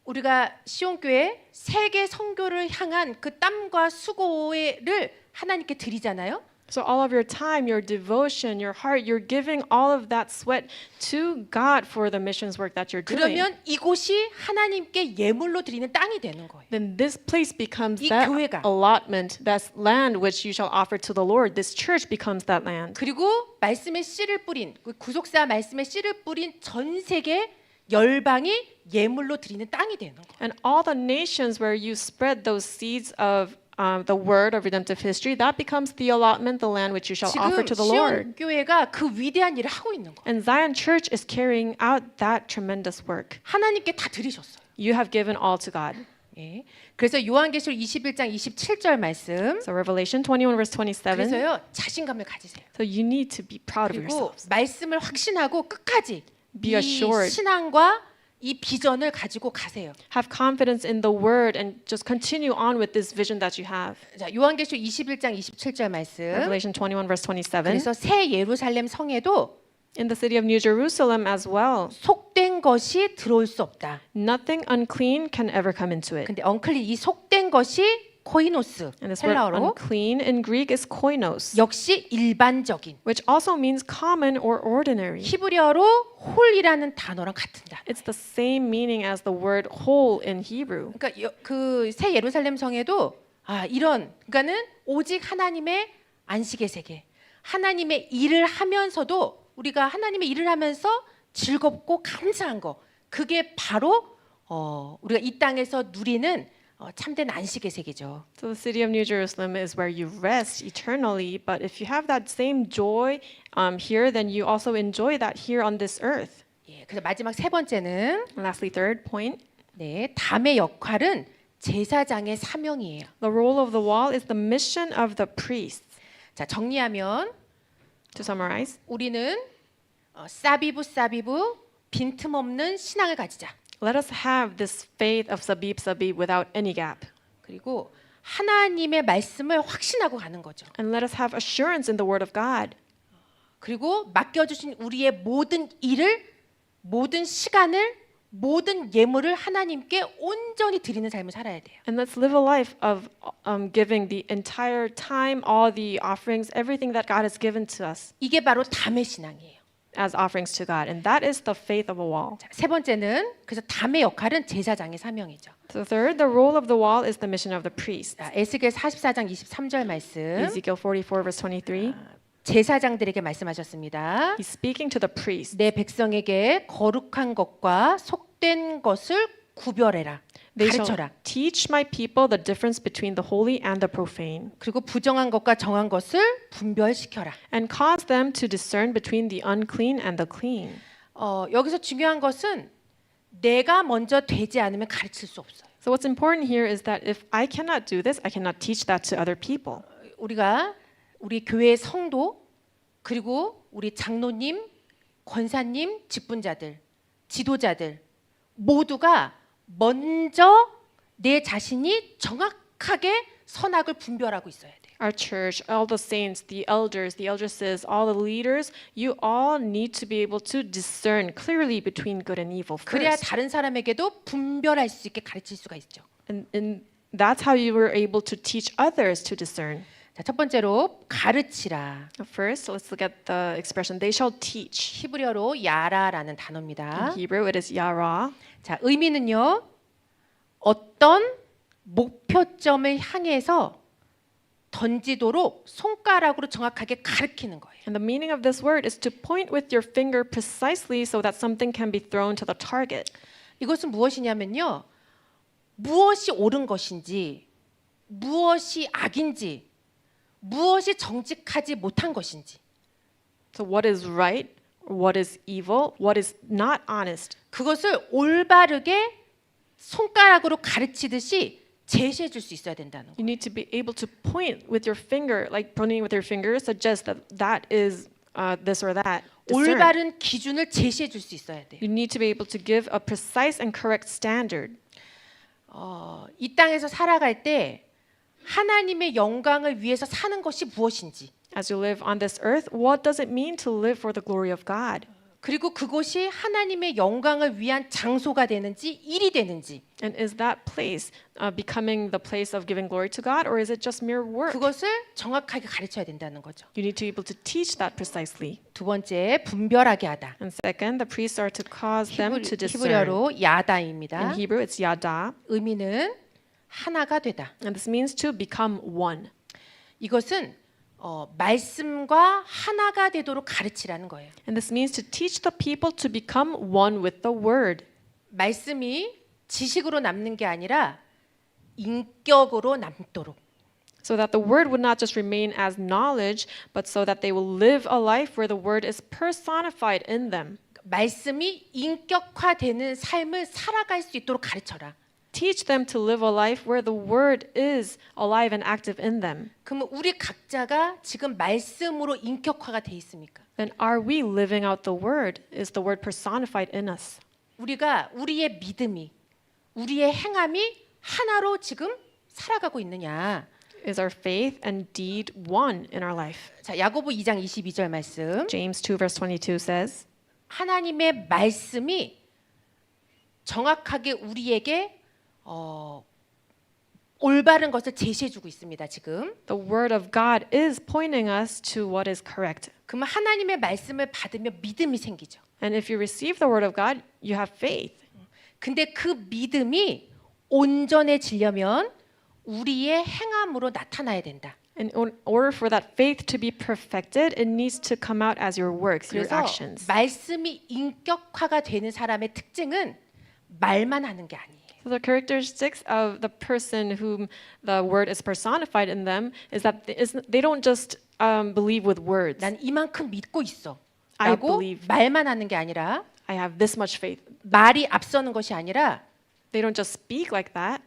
[SPEAKER 1] 우리가 시온교회 세계 선교를 향한 그 땀과 수고를 하나님께 드리잖아요.
[SPEAKER 2] So all of your time, your devotion, your heart, you're giving all of that sweat to God for the missions work that you're doing.
[SPEAKER 1] 그러면 이곳이 하나님께 예물로 드리는 땅이 되는 거예요.
[SPEAKER 2] Then this place becomes
[SPEAKER 1] 이
[SPEAKER 2] that
[SPEAKER 1] 교회가.
[SPEAKER 2] allotment, that land which you shall offer to the Lord. This church becomes that land.
[SPEAKER 1] 그리고 말씀의 씨를 뿌린 그 구속사 말씀의 씨를 뿌린 전 세계 열방이 예물로 드리는 땅이 되는 거예요.
[SPEAKER 2] And all the nations where you spread those seeds of the word of redemptive history, that becomes the allotment, the land which you shall offer
[SPEAKER 1] 지금
[SPEAKER 2] to the Lord.
[SPEAKER 1] 시온 교회가 그 위대한 일을 하고 있는 거예요.
[SPEAKER 2] And Zion Church is carrying out that tremendous work.
[SPEAKER 1] 하나님께 다 드리셨어요.
[SPEAKER 2] You have given all to God.
[SPEAKER 1] 예. 그래서 요한계시록 21장 27절 말씀.
[SPEAKER 2] So Revelation 21 verse 27.
[SPEAKER 1] 그래서요 자신감을 가지세요.
[SPEAKER 2] So you need to be proud of
[SPEAKER 1] 그리고
[SPEAKER 2] yourselves.
[SPEAKER 1] 말씀을 확신하고 끝까지
[SPEAKER 2] Be
[SPEAKER 1] 이
[SPEAKER 2] assured.
[SPEAKER 1] 신앙과 이 비전을 가지고 가세요.
[SPEAKER 2] Have confidence in the word and just continue on with this vision that you have.
[SPEAKER 1] 자, 요한계시록 21장 27절 말씀.
[SPEAKER 2] Revelation 21 verse 27.
[SPEAKER 1] 그래서 새 예루살렘 성에도
[SPEAKER 2] In the city of New Jerusalem as well,
[SPEAKER 1] 속된 것이 들어올 수 없다.
[SPEAKER 2] nothing unclean can ever come into it.
[SPEAKER 1] 근데 언클린 이 속된 것이 코이노스
[SPEAKER 2] And this word
[SPEAKER 1] 헬라어로
[SPEAKER 2] unclean in Greek is koinos,
[SPEAKER 1] 역시 일반적인
[SPEAKER 2] which also means common or ordinary.
[SPEAKER 1] 히브리어로 홀이라는 단어랑 같은 단어.
[SPEAKER 2] It's the same meaning as the word whole in Hebrew.
[SPEAKER 1] 그러니까 그 새 예루살렘 성에도 이런 그러니까는 오직 하나님의 안식의 세계, 하나님의 일을 하면서도 우리가 하나님의 일을 하면서 즐겁고 감사한 거 그게 바로 우리가 이 땅에서 누리는 참된 안식의 세계죠.
[SPEAKER 2] So the city of New Jerusalem is where you rest eternally, but if you have that same joy here, then you also enjoy that here on this earth.
[SPEAKER 1] 예, 그래서 마지막 세 번째는
[SPEAKER 2] And lastly, third point,
[SPEAKER 1] 네, 담의 역할은 제사장의 사명이에요.
[SPEAKER 2] the role of the wall is the mission of the priests.
[SPEAKER 1] 자, 정리하면
[SPEAKER 2] To summarize,
[SPEAKER 1] 우리는 사비부 빈틈없는 신앙을 가지자.
[SPEAKER 2] let us have this faith of sabib without any gap.
[SPEAKER 1] 그리고 하나님의 말씀을 확신하고 가는 거죠.
[SPEAKER 2] And let us have assurance in the word of God.
[SPEAKER 1] 그리고 맡겨주신 우리의 모든 일을, 모든 시간을, 모든 예물을 하나님께 온전히 드리는 삶을 살아야 돼요.
[SPEAKER 2] And let's live a life of giving the entire time, all the offerings, everything that God has given to us
[SPEAKER 1] 이게 바로 담의 신앙이에요.
[SPEAKER 2] as offerings to God. And that is the faith of a wall.
[SPEAKER 1] 자, 세 번째는 그래서 담의 역할은 제사장의 사명이죠.
[SPEAKER 2] So third, the role of the wall is the mission of the priest.
[SPEAKER 1] 자, 에스겔 44장 23절 말씀.
[SPEAKER 2] Ezekiel 44 verse 23.
[SPEAKER 1] 제사장들에게 말씀하셨습니다.
[SPEAKER 2] He's speaking to the priest.
[SPEAKER 1] 내 백성에게 거룩한 것과 속된 것을 구별해라.
[SPEAKER 2] They shall
[SPEAKER 1] 가르쳐라.
[SPEAKER 2] teach my people the difference between the holy and the profane,
[SPEAKER 1] 그리고 부정한 것과 정한 것을 분별시켜라.
[SPEAKER 2] and cause them to discern between the unclean and the clean.
[SPEAKER 1] 여기서 중요한 것은 내가 먼저 되지 않으면 가르칠 수 없어요.
[SPEAKER 2] So what's important here is that if I cannot do this, I cannot teach that to other people.
[SPEAKER 1] 우리가 우리 교회의 성도 그리고 우리 장로님, 권사님, 직분자들, 지도자들 모두가 먼저 내 자신이 정확하게 선악을 분별하고 있어야 돼요.
[SPEAKER 2] Our church, all the saints, the elders, the eldresses, all the leaders, you all need to be able to discern clearly between good and evil
[SPEAKER 1] 그래야
[SPEAKER 2] first.
[SPEAKER 1] 다른 사람에게도 분별할 수 있게 가르칠 수가 있죠.
[SPEAKER 2] And that's how you were able to teach others to discern.
[SPEAKER 1] 자, 첫 번째로 가르치라.
[SPEAKER 2] First, let's look at the expression, they shall teach.
[SPEAKER 1] 히브리어로 야라라는 단어입니다.
[SPEAKER 2] In Hebrew, it is yara.
[SPEAKER 1] 자, 의미는요. 어떤 목표점을 향해서 던지도록 손가락으로 정확하게 가리키는 거예요.
[SPEAKER 2] And the meaning of this word is to point with your finger precisely so that something can be thrown to the target.
[SPEAKER 1] 이것은 무엇이냐면요. 무엇이 옳은 것인지, 무엇이 악인지, 무엇이 정직하지 못한 것인지
[SPEAKER 2] So what is right, what is evil, what is not honest.
[SPEAKER 1] 그것을 올바르게 손가락으로 가르치듯이 제시해 줄 수 있어야 된다는 거예요.
[SPEAKER 2] You need to be able to point with your finger, like pointing with your finger suggests that that is this or that. Discern.
[SPEAKER 1] 올바른 기준을 제시해 줄 수 있어야 돼요.
[SPEAKER 2] You need to be able to give a precise and correct standard.
[SPEAKER 1] 이 땅에서 살아갈 때 하나님의 영광을 위해서 사는 것이 무엇인지
[SPEAKER 2] As you live on this earth, what does it mean to live for the glory of God?
[SPEAKER 1] 그리고 그것이 하나님의 영광을 위한 장소가 되는지 일이 되는지
[SPEAKER 2] And is that place becoming the place of giving glory to God, or is it just mere work?
[SPEAKER 1] 그것을 정확하게 가르쳐야 된다는 거죠.
[SPEAKER 2] You need to be able to teach that precisely.
[SPEAKER 1] 두 번째, 분별하게 하다.
[SPEAKER 2] And second, the priests are to cause them to discern.
[SPEAKER 1] 히브리어로 야다입니다.
[SPEAKER 2] In Hebrew, it's yada,
[SPEAKER 1] 의미는 하나가 되다.
[SPEAKER 2] and this means to become one.
[SPEAKER 1] 이것은 말씀과 하나가 되도록 가르치라는 거예요.
[SPEAKER 2] And this means to teach the people to become one with the word.
[SPEAKER 1] 말씀이 지식으로 남는 게 아니라 인격으로 남도록.
[SPEAKER 2] So that the word would not just remain as knowledge, but so that they will live a life where the word is personified in them.
[SPEAKER 1] 말씀이 인격화되는 삶을 살아갈 수 있도록 가르쳐라.
[SPEAKER 2] Teach them to live a life where the word is alive and active in them.
[SPEAKER 1] 그러면 우리 각자가 지금 말씀으로 인격화가 돼 있습니까?
[SPEAKER 2] Then are we living out the word? Is the word personified in us?
[SPEAKER 1] 우리가 우리의 믿음이 우리의 행함이 하나로 지금 살아가고 있느냐?
[SPEAKER 2] Is our faith and deed one in our life?
[SPEAKER 1] 자, 야고보 2장 22절 말씀.
[SPEAKER 2] James 2 verse 22 says,
[SPEAKER 1] 하나님의 말씀이 정확하게 우리에게 올바른 것을 제시해 주고 있습니다. 지금.
[SPEAKER 2] the word of God is pointing us to what is correct.
[SPEAKER 1] 그러면 하나님의 말씀을 받으면 믿음이 생기죠.
[SPEAKER 2] And if you receive the word of God, you have faith.
[SPEAKER 1] 근데 그 믿음이 온전해지려면 우리의 행함으로 나타나야 된다.
[SPEAKER 2] And in order for that faith to be perfected, it needs to come out as your works, your
[SPEAKER 1] 그래서
[SPEAKER 2] actions.
[SPEAKER 1] 말씀이 인격화가 되는 사람의 특징은 말만 하는 게 아니에요.
[SPEAKER 2] So the characteristics of the person whom the word is personified in them is that they don't just believe with words.
[SPEAKER 1] 난 이만큼 믿고 있어.
[SPEAKER 2] I
[SPEAKER 1] 라고
[SPEAKER 2] believe.
[SPEAKER 1] 말만 하는 게 아니라
[SPEAKER 2] I have this much faith.
[SPEAKER 1] 말이 앞서는 것이 아니라
[SPEAKER 2] They don't just speak like that.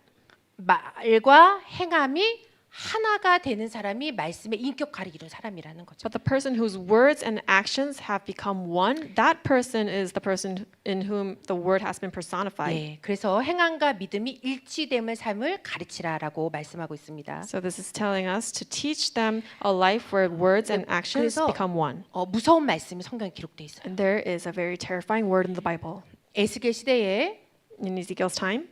[SPEAKER 1] 말과 행함이 하나가 되는 사람이 말씀의 인격화를 이룬 사람이라는 거죠.
[SPEAKER 2] But the person whose words and actions have become one, that person is the person in whom the word has been personified.
[SPEAKER 1] 네, 그래서 행함과 믿음이 일치됨의 삶을 가르치라라고 말씀하고 있습니다.
[SPEAKER 2] So this is telling us to teach them a life where words and actions
[SPEAKER 1] 그래서
[SPEAKER 2] become one.
[SPEAKER 1] 무서운 말씀이 성경에 기록돼 있어요.
[SPEAKER 2] And there is a very terrifying word in the Bible.
[SPEAKER 1] 에스겔 시대에
[SPEAKER 2] In Ezekiel's time,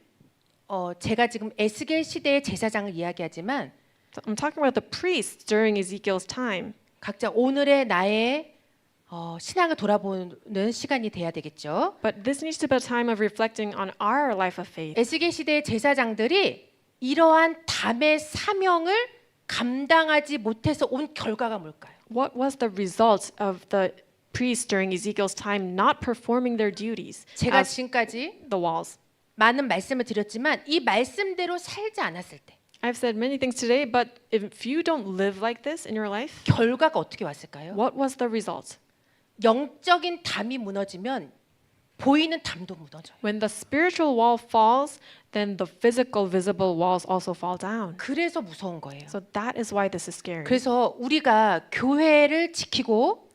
[SPEAKER 1] 제가 지금 에스겔 시대의 제사장을 이야기하지만
[SPEAKER 2] so I'm talking about the priests during Ezekiel's time.
[SPEAKER 1] 각자 오늘의 나의 신앙을 돌아보는 시간이 돼야 되겠죠.
[SPEAKER 2] But this needs to be a time of reflecting on our life of faith.
[SPEAKER 1] 에스겔 시대의 제사장들이 이러한 담의 사명을 감당하지 못해서 온 결과가 뭘까요?
[SPEAKER 2] What was the result of the priests during Ezekiel's time not performing their duties
[SPEAKER 1] 제가
[SPEAKER 2] as
[SPEAKER 1] 지금까지
[SPEAKER 2] the walls?
[SPEAKER 1] 많은 말씀을 드렸지만 이 말씀대로 살지 않았을 때
[SPEAKER 2] I've said many things today, but if you don't live like this in your life,
[SPEAKER 1] 결과가 어떻게 왔을까요?
[SPEAKER 2] what was the result?
[SPEAKER 1] 영적인 담이 무너지면 보이는 담도 무너져요.
[SPEAKER 2] When the spiritual wall falls, then the physical, visible walls also fall down.
[SPEAKER 1] 그래서 무서운 거예요.
[SPEAKER 2] So that is why this is scary.
[SPEAKER 1] 그래서 우리가 교회를 지키고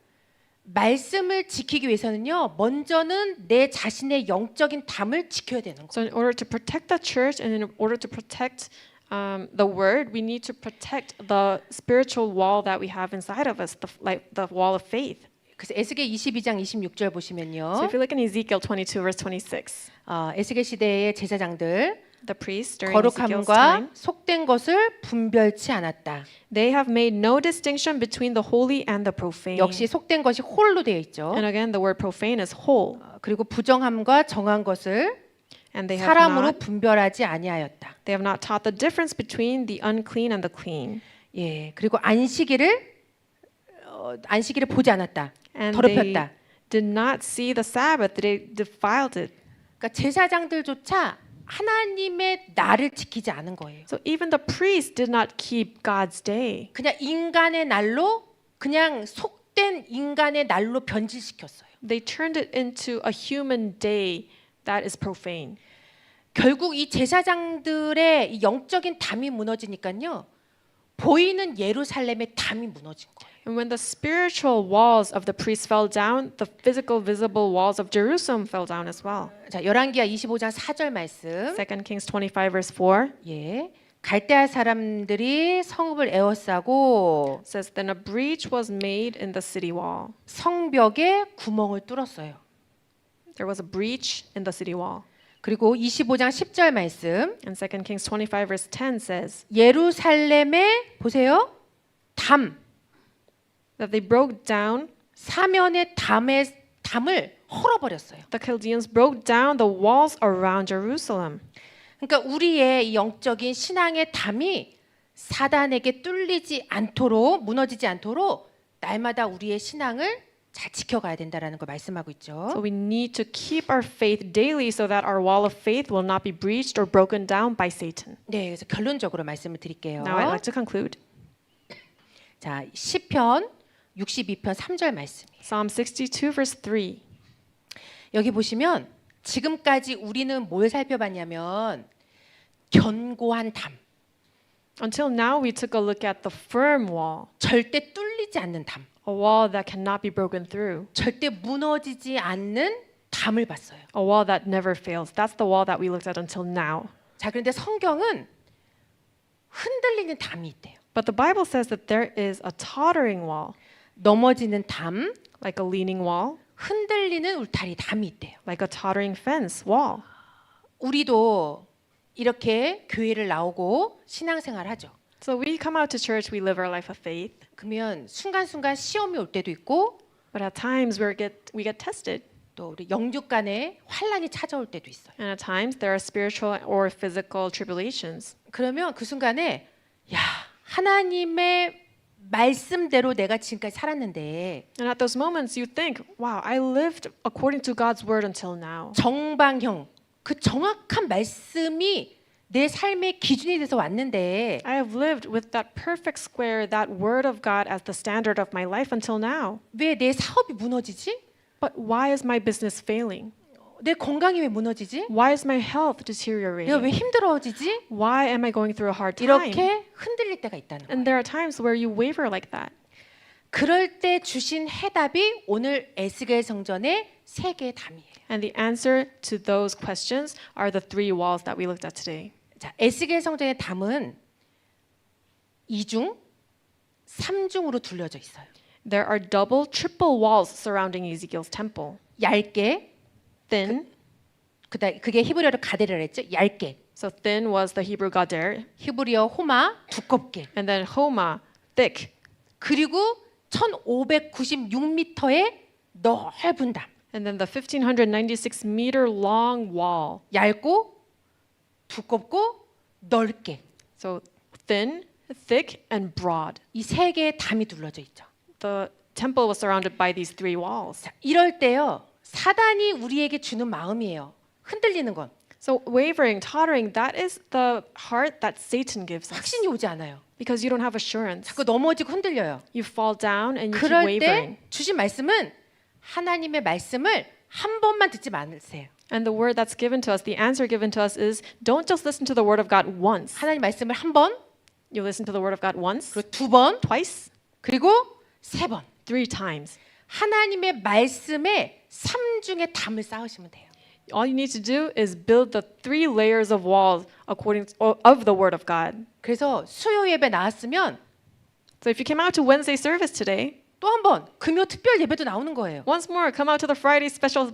[SPEAKER 1] 말씀을 지키기 위해서는요. 먼저는 내 자신의 영적인 담을 지켜야 되는 거예요.
[SPEAKER 2] So in order to protect the church and in order to protect the word, we need to protect the spiritual wall that we have inside of us, like the wall of faith.
[SPEAKER 1] 그래서 에스겔 22장 26절 보시면요.
[SPEAKER 2] So if you look in Ezekiel 22 verse 26,
[SPEAKER 1] 에스겔 시대의 제사장들
[SPEAKER 2] the priests during Ezekiel's
[SPEAKER 1] 거룩함과
[SPEAKER 2] time,
[SPEAKER 1] 속된 것을 분별치 않았다.
[SPEAKER 2] they have made no distinction between the holy and the profane.
[SPEAKER 1] 역시 속된 것이 홀로 되어 있죠.
[SPEAKER 2] And again, the word profane is whole.
[SPEAKER 1] 그리고 부정함과 정한 것을
[SPEAKER 2] And they
[SPEAKER 1] 사람으로 분별하지 아니하였다.
[SPEAKER 2] have not taught the difference between the unclean and the clean.
[SPEAKER 1] 예, 그리고 안식일을 보지 않았다.
[SPEAKER 2] And they
[SPEAKER 1] 더럽혔다.
[SPEAKER 2] did not see the Sabbath. They defiled it.
[SPEAKER 1] 그러니까 제사장들조차 하나님의 날을 지키지 않은 거예요.
[SPEAKER 2] So even the priests did not keep God's day.
[SPEAKER 1] 그냥 인간의 날로 그냥 속된 인간의 날로 변질시켰어요.
[SPEAKER 2] They turned it into a human day that is profane.
[SPEAKER 1] 결국 이 제사장들의 이 영적인 담이 무너지니까요. 보이는 예루살렘의 담이 무너진 거예요.
[SPEAKER 2] And when the spiritual walls of the priests fell down, the physical, visible walls of Jerusalem fell down as well.
[SPEAKER 1] 자, 열왕기하 25장 4절 말씀.
[SPEAKER 2] 2 Kings 25 verse 4
[SPEAKER 1] 예. 갈대아 사람들이 성읍을 에워싸고
[SPEAKER 2] says, Then a breach was made in the city wall.
[SPEAKER 1] 성벽에 구멍을 뚫었어요.
[SPEAKER 2] There was a breach in the city wall.
[SPEAKER 1] 그리고 25장 10절 말씀.
[SPEAKER 2] And 2 Kings 25 verse 10 says
[SPEAKER 1] 예루살렘의 보세요. 담.
[SPEAKER 2] that they broke down,
[SPEAKER 1] 사면의 담을 헐어버렸어요.
[SPEAKER 2] the Chaldeans broke down the walls around Jerusalem.
[SPEAKER 1] 그러니까 우리의 이 영적인 신앙의 담이 사단에게 뚫리지 않도록 무너지지 않도록 날마다 우리의 신앙을 잘 지켜가야 된다라는 걸 말씀하고 있죠.
[SPEAKER 2] So we need to keep our faith daily so that our wall of faith will not be breached or broken down by Satan.
[SPEAKER 1] 네, 그래서 결론적으로 말씀을 드릴게요.
[SPEAKER 2] Now I'd like to conclude.
[SPEAKER 1] 자, 시편 62편 3절 말씀.
[SPEAKER 2] Psalm 62 verse 3.
[SPEAKER 1] 여기 보시면 지금까지 우리는 뭘 살펴봤냐면 견고한 담,
[SPEAKER 2] Until now we took a look at the firm wall,
[SPEAKER 1] 절대 뚫리지 않는 담,
[SPEAKER 2] a wall that cannot be broken through,
[SPEAKER 1] 절대 무너지지 않는 담을 봤어요.
[SPEAKER 2] a wall that never fails. That's the wall that we looked at until now.
[SPEAKER 1] 자, 그런데 성경은 흔들리는 담이 있대요.
[SPEAKER 2] But the Bible says that there is a tottering wall,
[SPEAKER 1] 넘어지는 담,
[SPEAKER 2] like a leaning wall,
[SPEAKER 1] 흔들리는 울타리 담이 있대요.
[SPEAKER 2] like a tottering fence wall.
[SPEAKER 1] 우리도 이렇게 교회를 나오고 신앙생활 하죠.
[SPEAKER 2] So we come out to church, we live our life of faith,
[SPEAKER 1] 그러면 순간순간 시험이 올 때도 있고
[SPEAKER 2] but at times we get tested.
[SPEAKER 1] 또 우리 영육 간에 환란이 찾아올 때도 있어요.
[SPEAKER 2] And at times there are spiritual or physical tribulations.
[SPEAKER 1] 그러면 그 순간에 야, 하나님의 말씀대로 내가 지금까지 살았는데
[SPEAKER 2] And at those moments you think, wow, I lived according to God's word until now.
[SPEAKER 1] 정방형 그 정확한 말씀이 내 삶의 기준이 돼서 왔는데
[SPEAKER 2] I have lived with that perfect square, that word of God as the standard of my life until now.
[SPEAKER 1] 왜 내 사업이 무너지지?
[SPEAKER 2] But why is my business failing?
[SPEAKER 1] 내 건강이 왜 무너지지?
[SPEAKER 2] Why is my health
[SPEAKER 1] 내가 왜
[SPEAKER 2] deteriorating?
[SPEAKER 1] 힘들어지지?
[SPEAKER 2] Why am I going through a hard time?
[SPEAKER 1] 이렇게 흔들릴 때가 있다는 거예요.
[SPEAKER 2] And there are times where you waver like that.
[SPEAKER 1] 그럴 때 주신 해답이 오늘 에스겔 성전의 세 개의 담이에요.
[SPEAKER 2] And the answer to those questions are the three walls that we looked at today.
[SPEAKER 1] 자, 에스겔 성전의 담은 2중, 3중으로 둘려져 있어요.
[SPEAKER 2] There are double, triple walls surrounding Ezekiel's temple.
[SPEAKER 1] 얇게,
[SPEAKER 2] Thin,
[SPEAKER 1] 그게 히브리어로 가데르라 했죠. 얇게.
[SPEAKER 2] so thin was the Hebrew gader,
[SPEAKER 1] 히브리어 호마 두껍게.
[SPEAKER 2] and then homa, thick,
[SPEAKER 1] 그리고 1596m의 넓은 담.
[SPEAKER 2] and then the 1596-meter long wall.
[SPEAKER 1] 얇고 두껍고 넓게.
[SPEAKER 2] So thin, thick, and broad.
[SPEAKER 1] 이 세 개의 담이 둘러져 있죠.
[SPEAKER 2] The temple was surrounded by these three walls.
[SPEAKER 1] 자, 이럴 때요. 사단이 우리에게 주는 마음이에요. 흔들리는 건.
[SPEAKER 2] So wavering, tottering, that is the heart that Satan gives us.
[SPEAKER 1] 확신이 오지 않아요.
[SPEAKER 2] Because you don't have assurance.
[SPEAKER 1] 자꾸 넘어지고 흔들려요.
[SPEAKER 2] You fall down and you keep
[SPEAKER 1] 그럴
[SPEAKER 2] wavering.
[SPEAKER 1] 때 주신 말씀은 하나님의 말씀을 한 번만 듣지 마세요.
[SPEAKER 2] And the word that's given to us, the answer given to us is don't just listen to the word of God once.
[SPEAKER 1] 하나님 말씀을 한 번,
[SPEAKER 2] You listen to the word of God once,
[SPEAKER 1] 그리고 두 번,
[SPEAKER 2] twice,
[SPEAKER 1] 그리고 세 번.
[SPEAKER 2] 3 times.
[SPEAKER 1] 하나님의 말씀에 삼중의 담을 쌓으시면 돼요.
[SPEAKER 2] All you need to do is build the 3 layers of walls of the word of God.
[SPEAKER 1] 그래서 수요 예배 나왔으면
[SPEAKER 2] So if you came out to Wednesday service today,
[SPEAKER 1] 또 한 번 금요 특별 예배도 나오는 거예요.
[SPEAKER 2] once more come out to the Friday special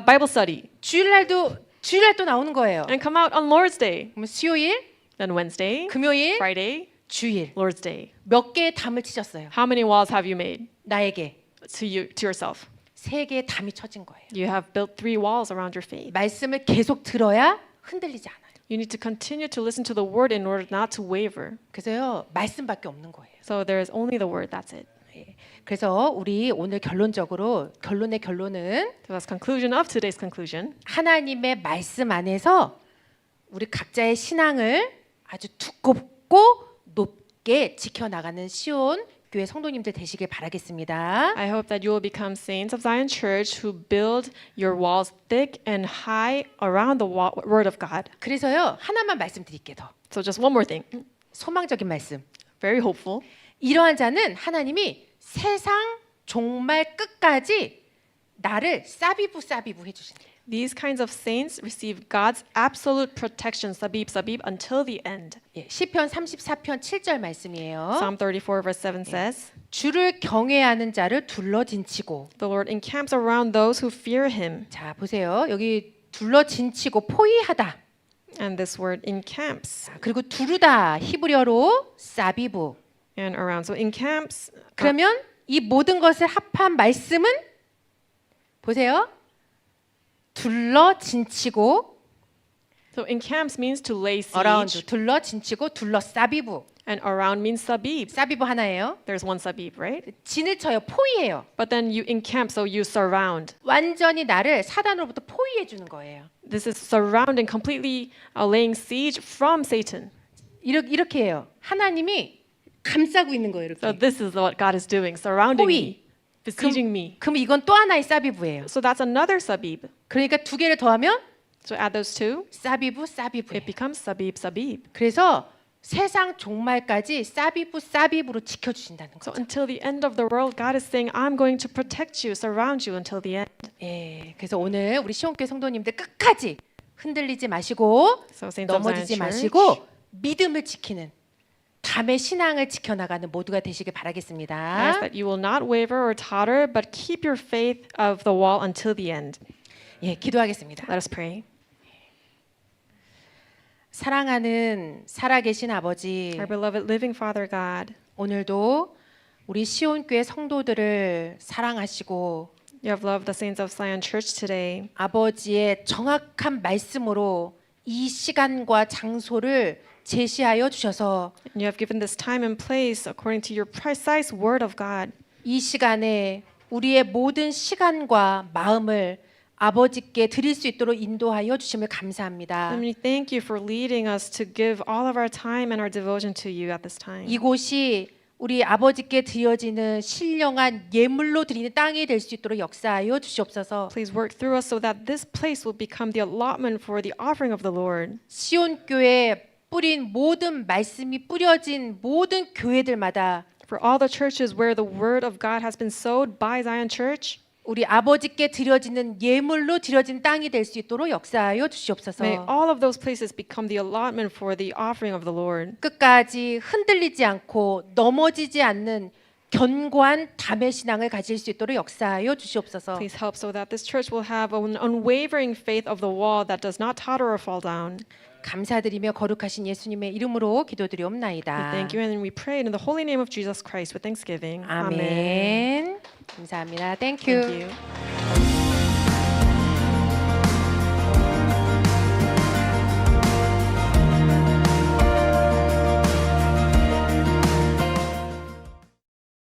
[SPEAKER 2] Bible study
[SPEAKER 1] 주일날 또 나오는 거예요.
[SPEAKER 2] and come out on Lord's Day.
[SPEAKER 1] 그러면 수요일,
[SPEAKER 2] Then Wednesday,
[SPEAKER 1] 금요일,
[SPEAKER 2] Friday,
[SPEAKER 1] 주일
[SPEAKER 2] Lord's Day.
[SPEAKER 1] 몇 개의 담을 치셨어요?
[SPEAKER 2] How many walls have you made
[SPEAKER 1] 나에게
[SPEAKER 2] to yourself?
[SPEAKER 1] 세 개의 담이 쳐진 거예요.
[SPEAKER 2] You have built 3 walls around your faith.
[SPEAKER 1] 말씀을 계속 들어야 흔들리지 않아요.
[SPEAKER 2] You need to continue to listen to the word in order not to waver.
[SPEAKER 1] 그래서요 말씀밖에 없는 거예요.
[SPEAKER 2] So there is only the word, that's it.
[SPEAKER 1] 예. 그래서 우리 오늘 결론의 결론은
[SPEAKER 2] So that's conclusion of today's conclusion.
[SPEAKER 1] 하나님의 말씀 안에서 우리 각자의 신앙을 아주 두껍고 높게 지켜나가는 시온 교회 성도님들 되시길 바라겠습니다.
[SPEAKER 2] I hope that you will become saints of Zion Church who build your walls thick and high around the word of God.
[SPEAKER 1] 그래서요 하나만 말씀드릴게요. 더
[SPEAKER 2] So just one more thing,
[SPEAKER 1] 소망적인 말씀.
[SPEAKER 2] very hopeful.
[SPEAKER 1] 이러한 자는 하나님이 세상 종말 끝까지 나를 사비부 해주신다.
[SPEAKER 2] These kinds of saints receive God's absolute protection, sabib, sabib, until the end.
[SPEAKER 1] 예, 시편 34편 7절 말씀이에요.
[SPEAKER 2] Psalm 34 verse 7 says,
[SPEAKER 1] 주를 경외하는 자를 둘러진치고.
[SPEAKER 2] The Lord encamps around those who fear him.
[SPEAKER 1] 자 보세요. 여기 둘러진치고 포위하다.
[SPEAKER 2] And this word encamps
[SPEAKER 1] 그리고 두르다 히브리어로 사비부.
[SPEAKER 2] and around. So encamps,
[SPEAKER 1] 그러면 이 모든 것을 합한 말씀은 보세요. 둘러진치고
[SPEAKER 2] so encamps means to lay
[SPEAKER 1] 어라운드
[SPEAKER 2] siege,
[SPEAKER 1] 둘러진치고 둘러싸비부.
[SPEAKER 2] and around means sabib.
[SPEAKER 1] 싸비부 하나예요.
[SPEAKER 2] There's one sabib, right?
[SPEAKER 1] 진을 쳐요. 포위해요.
[SPEAKER 2] But then you encamp, so you surround.
[SPEAKER 1] 완전히 나를 사단으로부터 포위해 주는 거예요.
[SPEAKER 2] This is surrounding, completely laying siege from Satan.
[SPEAKER 1] 이렇게 해요. 하나님이 감싸고 있는 거예요.
[SPEAKER 2] So
[SPEAKER 1] 이렇게.
[SPEAKER 2] this is what God is doing, surrounding
[SPEAKER 1] 포위.
[SPEAKER 2] me, besieging me.
[SPEAKER 1] 그럼 이건 또 하나의 사비부예요.
[SPEAKER 2] So that's another sabib.
[SPEAKER 1] 그러니까 두 개를 더하면
[SPEAKER 2] So add those two,
[SPEAKER 1] 사비부예요.
[SPEAKER 2] it becomes sabib, sabib.
[SPEAKER 1] 그래서 세상 종말까지 사비부로 지켜주신다는
[SPEAKER 2] So
[SPEAKER 1] 거죠.
[SPEAKER 2] until the end of the world, God is saying, I'm going to protect you, surround you until the end.
[SPEAKER 1] 예, 그래서 오늘 우리 시온교회 성도님들 끝까지 흔들리지 마시고
[SPEAKER 2] So saints of Zion
[SPEAKER 1] 넘어지지
[SPEAKER 2] Church,
[SPEAKER 1] 마시고 믿음을 지키는 담의 신앙을 지켜나가는 모두가 되시길
[SPEAKER 2] I ask
[SPEAKER 1] 바라겠습니다.
[SPEAKER 2] that you will not waver or totter, but keep your faith of the wall until the end.
[SPEAKER 1] 예, 기도하겠습니다.
[SPEAKER 2] Let us pray.
[SPEAKER 1] 사랑하는 살아계신 아버지,
[SPEAKER 2] Our beloved living Father God,
[SPEAKER 1] 오늘도 우리 시온교회 성도들을 사랑하시고
[SPEAKER 2] you have loved the saints of Zion Church today.
[SPEAKER 1] 아버지의 정확한 말씀으로 이 시간과 장소를 제시하여 주셔서
[SPEAKER 2] And you have given this time and place according to your precise word of God.
[SPEAKER 1] 이 시간에 우리의 모든 시간과 마음을 아버지께 드릴 수 있도록 인도하여 주심을 감사합니다.
[SPEAKER 2] And we thank you for leading us to give all of our time and our devotion to you at this time.
[SPEAKER 1] 이곳이 우리 아버지께 드려지는 신령한 예물로 드리는 땅이 될 수 있도록 역사하여 주시옵소서.
[SPEAKER 2] Please work through us so that this place will become the allotment for the offering of the Lord.
[SPEAKER 1] 시온 교회에 뿌린 모든 말씀이 뿌려진 모든 교회들마다
[SPEAKER 2] For all the churches where the word of God has been sowed by Zion Church,
[SPEAKER 1] 우리 아버지께 드려지는 예물로 드려진 땅이 될 수 있도록 역사하여 주시옵소서.
[SPEAKER 2] may all of those places become the allotment for the offering of the Lord.
[SPEAKER 1] 끝까지 흔들리지 않고 넘어지지 않는 견고한 담의 신앙을 가질 수 있도록 역사하여 주시옵소서.
[SPEAKER 2] Please help so that this church will have an unwavering faith of the wall that does not totter or fall down.
[SPEAKER 1] 감사드리며 거룩하신 예수님의 이름으로
[SPEAKER 2] We
[SPEAKER 1] 기도드리옵나이다.
[SPEAKER 2] thank you and we pray in the holy name of Jesus Christ with thanksgiving.
[SPEAKER 1] 아멘. 감사합니다. Thank you.
[SPEAKER 2] Thank you.